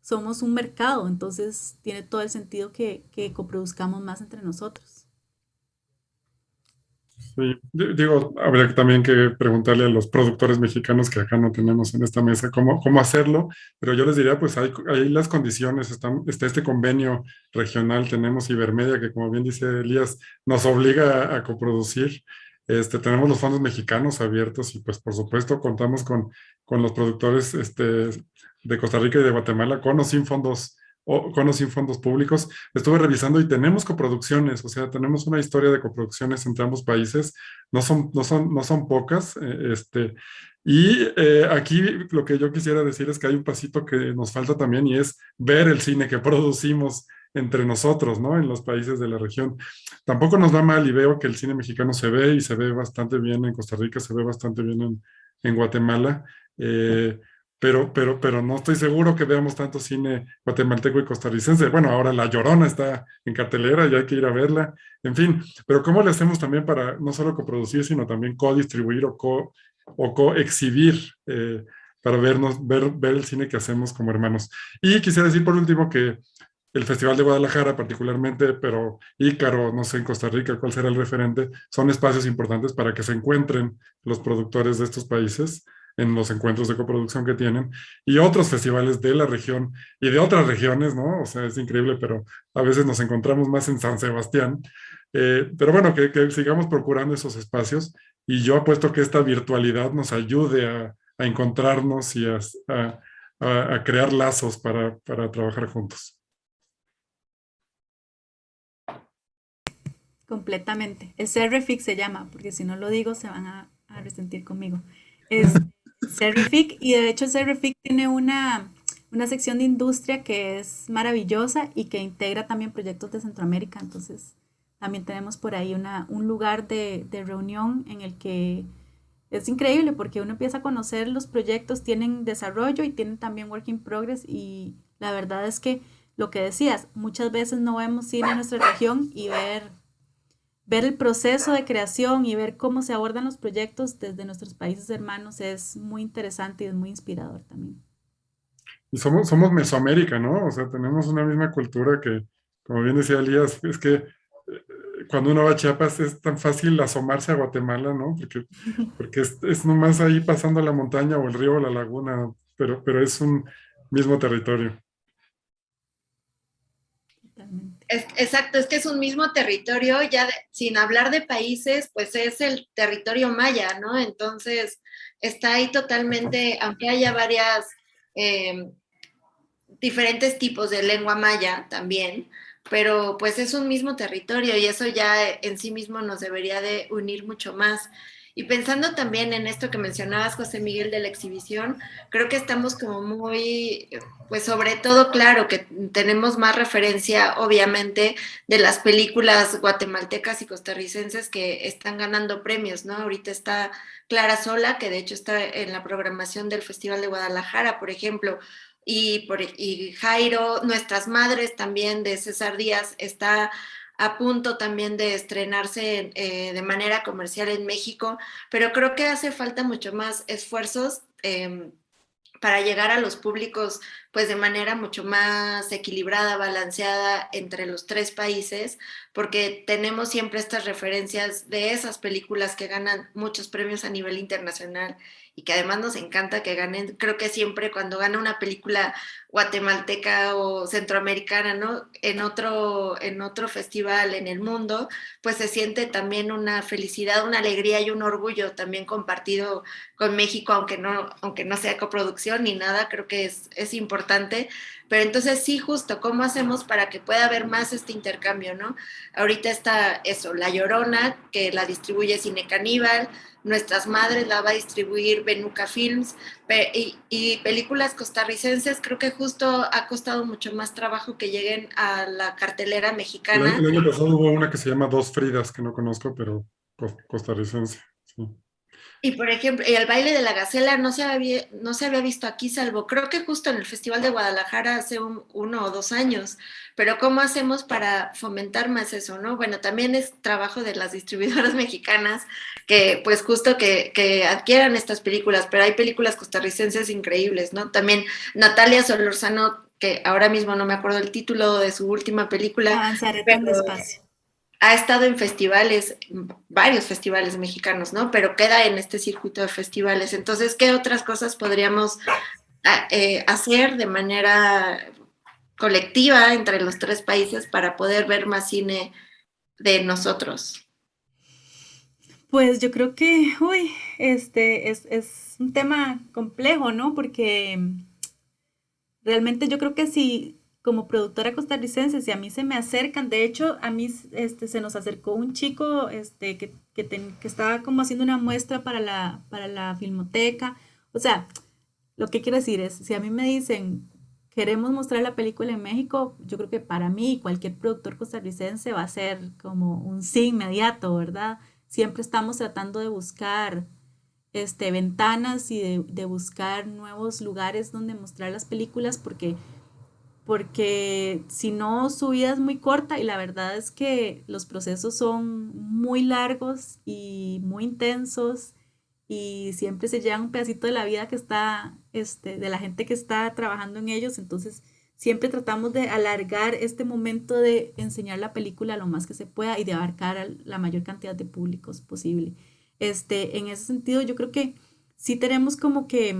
un mercado, entonces tiene todo el sentido que coproduzcamos más entre nosotros. Sí, digo, habría también que preguntarle a los productores mexicanos que acá no tenemos en esta mesa cómo hacerlo, pero yo les diría, pues hay las condiciones, está este convenio regional, tenemos Ibermedia, que como bien dice Elías, nos obliga a coproducir, tenemos los fondos mexicanos abiertos y pues por supuesto contamos con los productores de Costa Rica y de Guatemala, con o sin fondos. Con o sin fondos públicos. Estuve revisando y tenemos coproducciones, o sea, tenemos una historia de coproducciones entre ambos países, no son pocas, y aquí lo que yo quisiera decir es que hay un pasito que nos falta también y es ver el cine que producimos entre nosotros, ¿no? En los países de la región. Tampoco nos va mal y veo que el cine mexicano se ve y se ve bastante bien en Costa Rica, se ve bastante bien en Guatemala. eh, pero no estoy seguro que veamos tanto cine guatemalteco y costarricense. Bueno, ahora La Llorona está en cartelera y hay que ir a verla. En fin, pero ¿cómo le hacemos también para no solo coproducir, sino también co-distribuir o co-exhibir para ver el cine que hacemos como hermanos? Y quisiera decir por último que el Festival de Guadalajara particularmente, pero Ícaro, no sé, en Costa Rica, cuál será el referente, son espacios importantes para que se encuentren los productores de estos países en los encuentros de coproducción que tienen, y otros festivales de la región y de otras regiones, ¿no? O sea, es increíble, pero a veces nos encontramos más en San Sebastián. Pero bueno, que sigamos procurando esos espacios y yo apuesto que esta virtualidad nos ayude a encontrarnos y a crear lazos para trabajar juntos. Completamente. El CRFIC se llama, porque si no lo digo se van a resentir conmigo. Es CRFIC y de hecho el CRFIC tiene una sección de industria que es maravillosa y que integra también proyectos de Centroamérica. Entonces también tenemos por ahí un lugar de reunión en el que es increíble porque uno empieza a conocer los proyectos, tienen desarrollo y tienen también work in progress y la verdad es que lo que decías, muchas veces no vemos cine en nuestra región y ver el proceso de creación y ver cómo se abordan los proyectos desde nuestros países hermanos es muy interesante y es muy inspirador también. Y somos Mesoamérica, ¿no? O sea, tenemos una misma cultura que, como bien decía Elías, es que cuando uno va a Chiapas es tan fácil asomarse a Guatemala, ¿no? Porque es nomás ahí pasando la montaña o el río o la laguna, pero es un mismo territorio. Totalmente. Exacto, es que es un mismo territorio, ya sin hablar de países, pues es el territorio maya, ¿no? Entonces, está ahí totalmente, aunque haya varias eh, diferentes tipos de lengua maya también, pero pues es un mismo territorio y eso ya en sí mismo nos debería de unir mucho más. Y pensando también en esto que mencionabas, José Miguel, de la exhibición, creo que estamos como muy, pues sobre todo, claro, que tenemos más referencia, obviamente, de las películas guatemaltecas y costarricenses que están ganando premios, ¿no? Ahorita está Clara Sola, que de hecho está en la programación del Festival de Guadalajara, por ejemplo, y Jairo, Nuestras Madres también de César Díaz está a punto también de estrenarse de manera comercial en México, pero creo que hace falta mucho más esfuerzos para llegar a los públicos pues de manera mucho más equilibrada, balanceada entre los tres países, porque tenemos siempre estas referencias de esas películas que ganan muchos premios a nivel internacional y que además nos encanta que ganen. Creo que siempre cuando gana una película guatemalteca o centroamericana, ¿no? En otro festival en el mundo, pues se siente también una felicidad, una alegría y un orgullo también compartido con México, aunque no sea coproducción ni nada, creo que es importante. Pero entonces sí, justo, ¿cómo hacemos para que pueda haber más este intercambio, ¿no? Ahorita está eso, La Llorona, que la distribuye Cine Caníbal, Nuestras Madres la va a distribuir Benuca Films, y películas costarricenses creo que justo ha costado mucho más trabajo que lleguen a la cartelera El mexicana. año pasado hubo una que se llama Dos Fridas, que no conozco, pero costarricense. Sí. Y por ejemplo, el baile de la gacela no se había visto aquí, salvo creo que justo en el Festival de Guadalajara hace 1 o 2 años. Pero ¿cómo hacemos para fomentar más eso, no? Bueno, también es trabajo de las distribuidoras mexicanas que pues justo que adquieran estas películas, pero hay películas costarricenses increíbles, ¿no? También Natalia Solorzano, que ahora mismo no me acuerdo el título de su última película, Avanzaré tan pero despacio. ha estado en festivales, varios festivales mexicanos, ¿no? Pero queda en este circuito de festivales. Entonces, ¿qué otras cosas podríamos hacer de manera colectiva entre los tres países para poder ver más cine de nosotros? Pues yo creo que, uy, es un tema complejo, ¿no? Porque realmente yo creo que si como productora costarricense, si a mí se me acercan, de hecho a mí se nos acercó un chico que estaba como haciendo una muestra para la filmoteca. O sea, lo que quiero decir es, si a mí me dicen, queremos mostrar la película en México, yo creo que para mí cualquier productor costarricense va a ser como un sí inmediato, ¿verdad? Siempre estamos tratando de buscar ventanas y de buscar nuevos lugares donde mostrar las películas porque si no su vida es muy corta y la verdad es que los procesos son muy largos y muy intensos y siempre se llevan un pedacito de la vida que está, de la gente que está trabajando en ellos, entonces siempre tratamos de alargar este momento de enseñar la película lo más que se pueda y de abarcar a la mayor cantidad de públicos posible. En ese sentido, yo creo que sí tenemos como que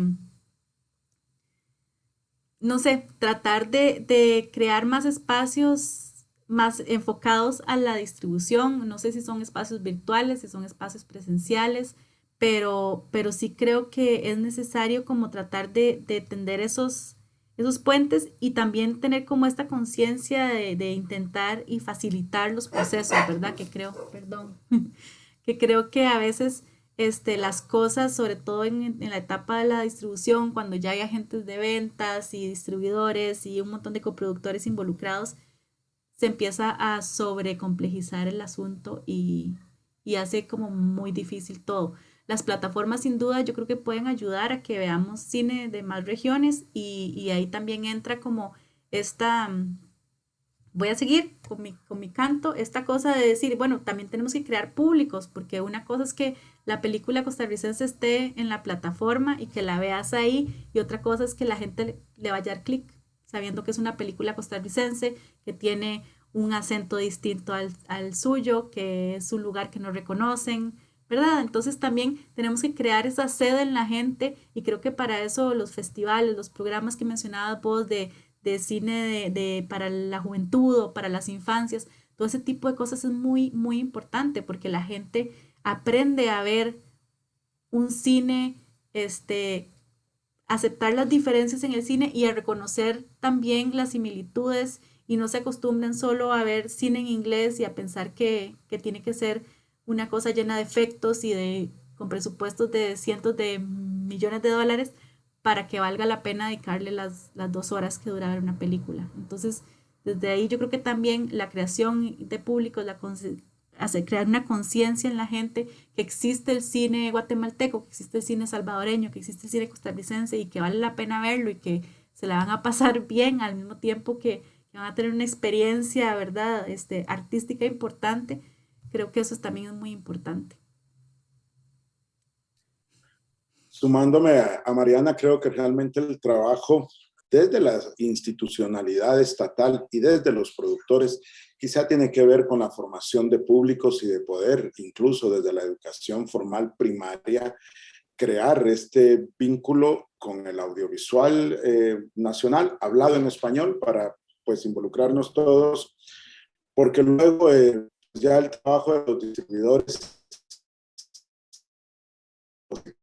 no sé, tratar de crear más espacios más enfocados a la distribución. No sé si son espacios virtuales, si son espacios presenciales, pero sí creo que es necesario como tratar de tender esos puentes y también tener como esta conciencia de intentar y facilitar los procesos, ¿verdad? Que creo, perdón, que creo que a veces las cosas, sobre todo en la etapa de la distribución, cuando ya hay agentes de ventas y distribuidores y un montón de coproductores involucrados, se empieza a sobrecomplejizar el asunto y hace como muy difícil todo. Las plataformas sin duda yo creo que pueden ayudar a que veamos cine de más regiones y ahí también entra como esta, voy a seguir con mi canto, esta cosa de decir, bueno, también tenemos que crear públicos, porque una cosa es que la película costarricense esté en la plataforma y que la veas ahí, y otra cosa es que la gente le vaya a dar clic, sabiendo que es una película costarricense, que tiene un acento distinto al suyo, que es un lugar que no reconocen, ¿verdad? Entonces también tenemos que crear esa sed en la gente y creo que para eso los festivales, los programas que mencionabas vos de cine para la juventud o para las infancias, todo ese tipo de cosas es muy, muy importante porque la gente aprende a ver un cine, este, aceptar las diferencias en el cine y a reconocer también las similitudes y no se acostumbren solo a ver cine en inglés y a pensar que tiene que ser una cosa llena de efectos y con presupuestos de cientos de millones de dólares para que valga la pena dedicarle las 2 horas que dura ver una película. Entonces, desde ahí yo creo que también la creación de públicos, hacer crear una conciencia en la gente que existe el cine guatemalteco, que existe el cine salvadoreño, que existe el cine costarricense y que vale la pena verlo y que se la van a pasar bien al mismo tiempo que van a tener una experiencia, ¿verdad? Artística importante. Creo que eso también es muy importante. Sumándome a Mariana, creo que realmente el trabajo desde la institucionalidad estatal y desde los productores quizá tiene que ver con la formación de públicos y de poder, incluso desde la educación formal primaria, crear este vínculo con el audiovisual nacional, hablado en español, para pues involucrarnos todos, porque luego ya el trabajo de los distribuidores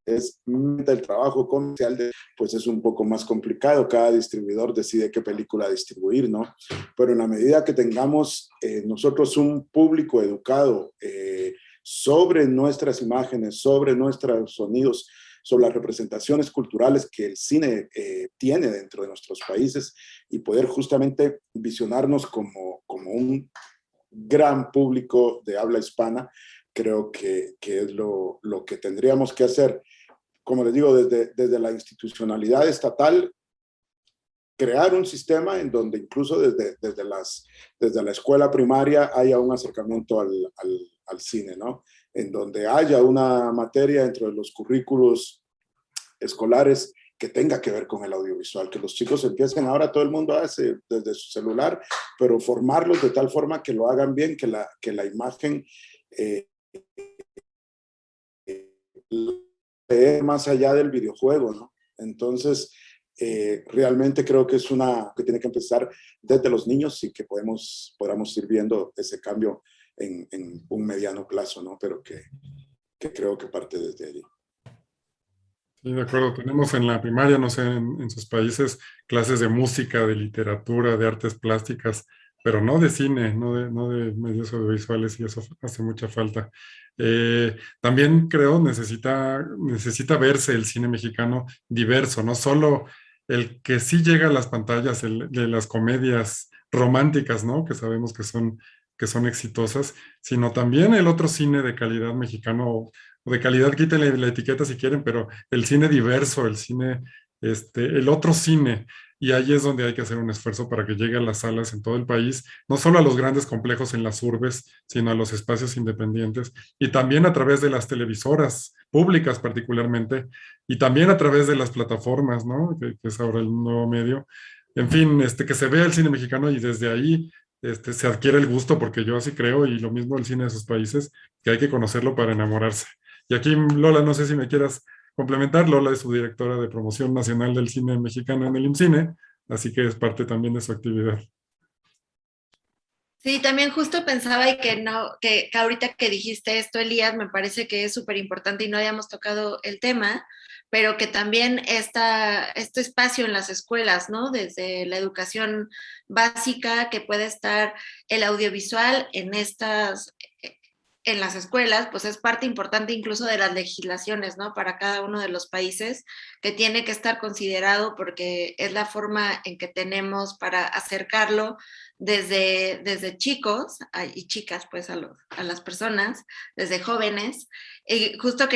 es el trabajo comercial, pues es un poco más complicado. Cada distribuidor decide qué película distribuir, ¿no? Pero en la medida que tengamos nosotros un público educado sobre nuestras imágenes, sobre nuestros sonidos, sobre las representaciones culturales que el cine tiene dentro de nuestros países y poder justamente visionarnos como un gran público de habla hispana, creo que es lo que tendríamos que hacer, como les digo, desde la institucionalidad estatal, crear un sistema en donde incluso desde la escuela primaria haya un acercamiento al cine, ¿no? En donde haya una materia dentro de los currículos escolares que tenga que ver con el audiovisual, que los chicos empiecen, ahora todo el mundo hace desde su celular, pero formarlos de tal forma que lo hagan bien, que la imagen más allá del videojuego, ¿no? Entonces, realmente creo que es que tiene que empezar desde los niños y que podamos ir viendo ese cambio en un mediano plazo, ¿no? Pero que creo que parte desde allí. Sí, de acuerdo. Tenemos en la primaria, no sé, en sus países, clases de música, de literatura, de artes plásticas, pero no de cine, no de medios audiovisuales, y eso hace mucha falta. También creo necesita verse el cine mexicano diverso, no solo el que sí llega a las pantallas, el de las comedias románticas, ¿no? Que sabemos que son exitosas, sino también el otro cine de calidad mexicano, o de calidad, quítenle la etiqueta si quieren, pero el cine diverso, el cine, el otro cine. Y ahí es donde hay que hacer un esfuerzo para que llegue a las salas en todo el país, no solo a los grandes complejos en las urbes, sino a los espacios independientes, y también a través de las televisoras públicas particularmente, y también a través de las plataformas, ¿no? Que es ahora el nuevo medio. En fin, que se vea el cine mexicano y desde ahí se adquiere el gusto, porque yo así creo, y lo mismo el cine de sus países, que hay que conocerlo para enamorarse. Y aquí, Lola, no sé si me quieras complementar. Lola es su directora de promoción nacional del cine mexicano en el IMCINE, así que es parte también de su actividad. Sí, también justo pensaba y que no, que ahorita que dijiste esto, Elías, me parece que es súper importante y no habíamos tocado el tema, pero que también este espacio en las escuelas, ¿no? Desde la educación básica, que puede estar el audiovisual en las escuelas, pues es parte importante incluso de las legislaciones, ¿no? Para cada uno de los países, que tiene que estar considerado porque es la forma en que tenemos para acercarlo desde chicos y chicas, pues a las personas, desde jóvenes. Y justo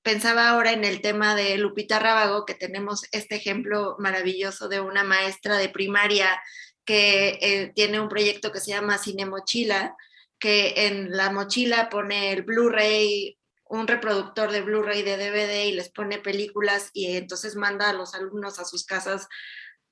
pensaba ahora en el tema de Lupita Rábago, que tenemos este ejemplo maravilloso de una maestra de primaria que tiene un proyecto que se llama Cine Mochila, que en la mochila pone el Blu-ray, un reproductor de Blu-ray, de DVD, y les pone películas, y entonces manda a los alumnos a sus casas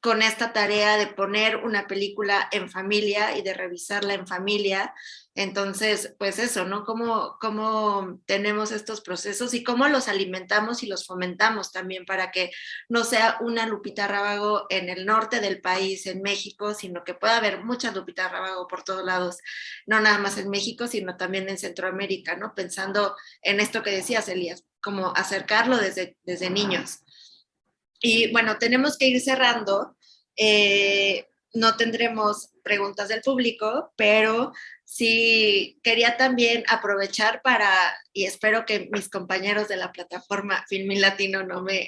con esta tarea de poner una película en familia y de revisarla en familia. Entonces, pues eso, ¿no? Cómo tenemos estos procesos y cómo los alimentamos y los fomentamos también para que no sea una Lupita Rábago en el norte del país, en México, sino que pueda haber muchas Lupita Rábago por todos lados, no nada más en México, sino también en Centroamérica, ¿no? Pensando en esto que decías, Elías, como acercarlo desde niños. Y bueno, tenemos que ir cerrando. No tendremos preguntas del público, pero sí quería también aprovechar y espero que mis compañeros de la plataforma Filmin Latino no me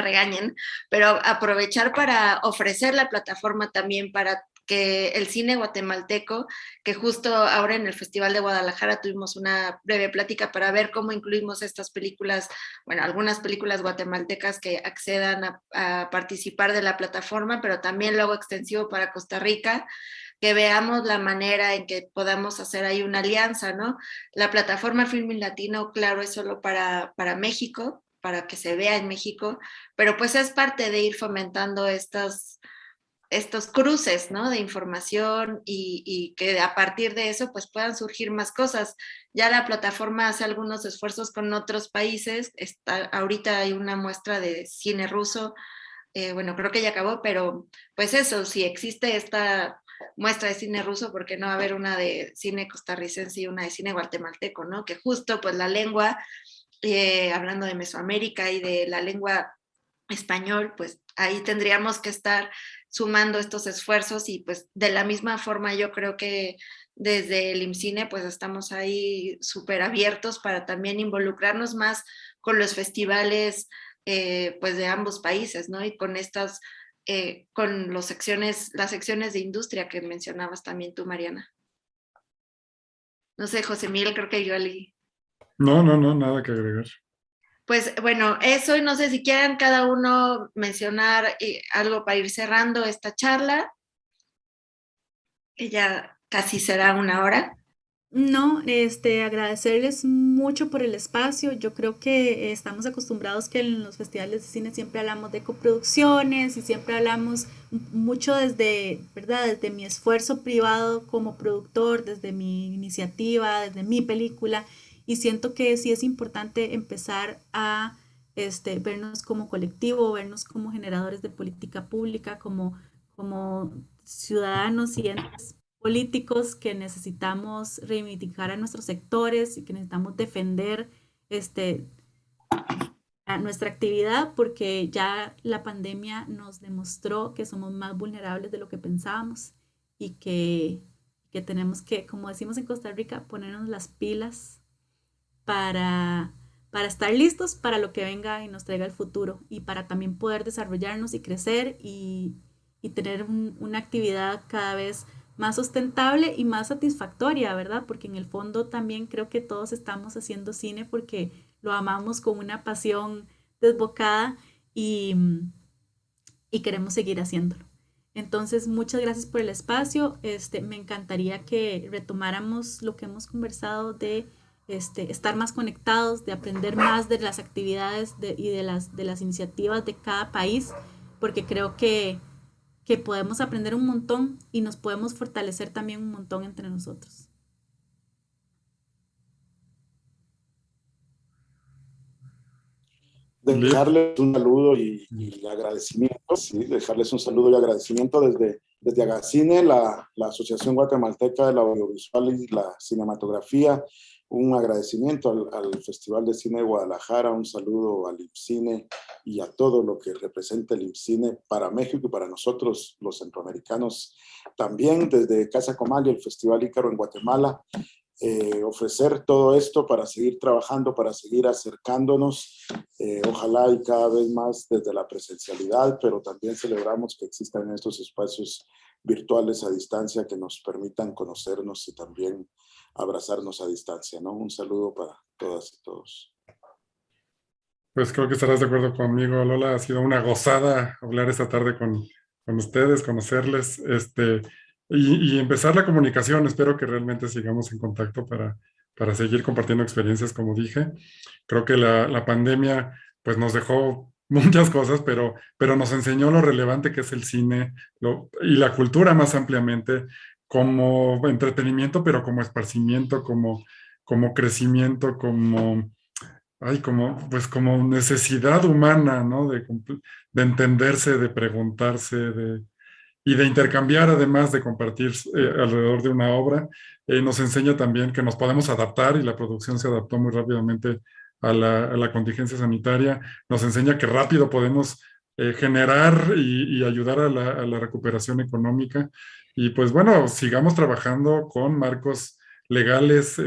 regañen, pero aprovechar para ofrecer la plataforma también para que el cine guatemalteco, que justo ahora en el Festival de Guadalajara tuvimos una breve plática para ver cómo incluimos estas películas, bueno, algunas películas guatemaltecas que accedan a participar de la plataforma, pero también luego extensivo para Costa Rica, que veamos la manera en que podamos hacer ahí una alianza, ¿no? La plataforma Filmin Latino, claro, es solo para México, para que se vea en México, pero pues es parte de ir fomentando estos cruces, ¿no? De información y que a partir de eso pues puedan surgir más cosas. Ya la plataforma hace algunos esfuerzos con otros países. Ahorita hay una muestra de cine ruso, bueno, creo que ya acabó, pero pues eso, si existe esta muestra de cine ruso, ¿por qué no haber una de cine costarricense y una de cine guatemalteco, ¿no? Que justo pues la lengua, hablando de Mesoamérica y de la lengua español, pues ahí tendríamos que estar sumando estos esfuerzos y pues de la misma forma yo creo que desde el IMCINE pues estamos ahí súper abiertos para también involucrarnos más con los festivales pues de ambos países, ¿no? Y con con las secciones de industria que mencionabas también tú, Mariana. No sé, José Miguel, creo que yo ali. No, no, no, nada que agregar. Pues bueno, eso, y no sé si quieran cada uno mencionar algo para ir cerrando esta charla, que ya casi será una hora. No, agradecerles mucho por el espacio. Yo creo que estamos acostumbrados que en los festivales de cine siempre hablamos de coproducciones y siempre hablamos mucho desde, ¿verdad? Desde mi esfuerzo privado como productor, desde mi iniciativa, desde mi película. Y siento que sí es importante empezar a vernos como colectivo, vernos como generadores de política pública, como ciudadanos y entes políticos que necesitamos reivindicar a nuestros sectores y que necesitamos defender este, a nuestra actividad porque ya la pandemia nos demostró que somos más vulnerables de lo que pensábamos y que tenemos que, como decimos en Costa Rica, ponernos las pilas para, para estar listos para lo que venga y nos traiga el futuro y para también poder desarrollarnos y crecer y tener una actividad cada vez más sustentable y más satisfactoria, ¿verdad? Porque en el fondo también creo que todos estamos haciendo cine porque lo amamos con una pasión desbocada y, y queremos seguir haciéndolo. Entonces, muchas gracias por el espacio. Me encantaría que retomáramos lo que hemos conversado de estar más conectados, de aprender más de las actividades y de las iniciativas de cada país, porque creo que podemos aprender un montón y nos podemos fortalecer también un montón entre nosotros. Listo. Dejarles un saludo y agradecimiento, sí, dejarles un saludo y agradecimiento desde Agacine, la Asociación Guatemalteca de la Audiovisual y la Cinematografía, un agradecimiento al Festival de Cine de Guadalajara, un saludo al IMCINE y a todo lo que representa el IMCINE para México y para nosotros los centroamericanos. También desde Casa Comal y el Festival Ícaro en Guatemala, ofrecer todo esto para seguir trabajando, para seguir acercándonos, ojalá y cada vez más desde la presencialidad, pero también celebramos que existan estos espacios virtuales a distancia que nos permitan conocernos y también abrazarnos a distancia, ¿no? Un saludo para todas y todos. Pues creo que estarás de acuerdo conmigo, Lola. Ha sido una gozada hablar esta tarde con ustedes, conocerles, y empezar la comunicación. Espero que realmente sigamos en contacto para seguir compartiendo experiencias, como dije. Creo que la pandemia, pues, nos dejó muchas cosas, pero nos enseñó lo relevante que es el cine y la cultura más ampliamente, como entretenimiento, pero como esparcimiento, como crecimiento, pues como necesidad humana, ¿no? De entenderse, de preguntarse, y de intercambiar, además de compartir alrededor de una obra. Nos enseña también que nos podemos adaptar y la producción se adaptó muy rápidamente a la contingencia sanitaria. Nos enseña que rápido podemos generar y ayudar a la recuperación económica. Y pues bueno, sigamos trabajando con marcos legales,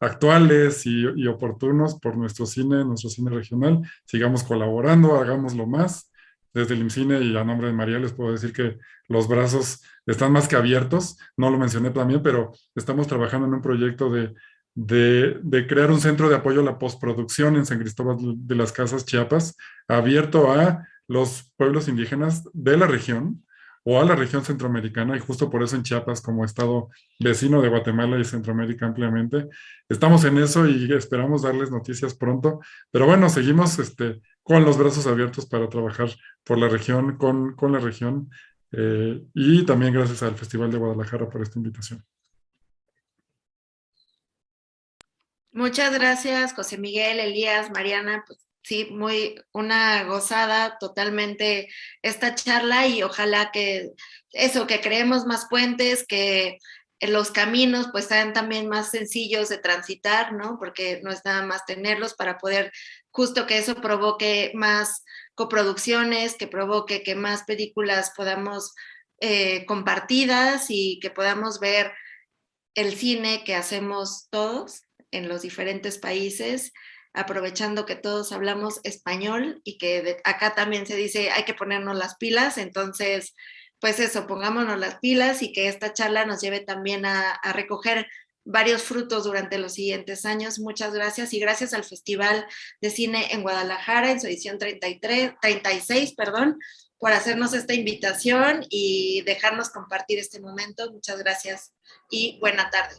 actuales y oportunos por nuestro cine regional. Sigamos colaborando, hagámoslo más. Desde el IMCINE y a nombre de María les puedo decir que los brazos están más que abiertos. No lo mencioné también, pero estamos trabajando en un proyecto de crear un centro de apoyo a la postproducción en San Cristóbal de las Casas, Chiapas, abierto a los pueblos indígenas de la región o a la región centroamericana, y justo por eso en Chiapas, como estado vecino de Guatemala y Centroamérica ampliamente, estamos en eso y esperamos darles noticias pronto. Pero bueno, seguimos con los brazos abiertos para trabajar por la región, con la región, y también gracias al Festival de Guadalajara por esta invitación. Muchas gracias, José Miguel, Elías, Mariana. Pues sí, una gozada totalmente esta charla, y ojalá que creemos más puentes, que los caminos pues sean también más sencillos de transitar, ¿no? Porque no es nada más tenerlos para poder, justo que eso provoque más coproducciones, que provoque que más películas podamos compartidas, y que podamos ver el cine que hacemos todos en los diferentes países, aprovechando que todos hablamos español y que acá también se dice hay que ponernos las pilas. Entonces, pues eso, pongámonos las pilas, y que esta charla nos lleve también a recoger varios frutos durante los siguientes años. Muchas gracias, y gracias al Festival de Cine en Guadalajara en su edición 36, por hacernos esta invitación y dejarnos compartir este momento. Muchas gracias y buena tarde.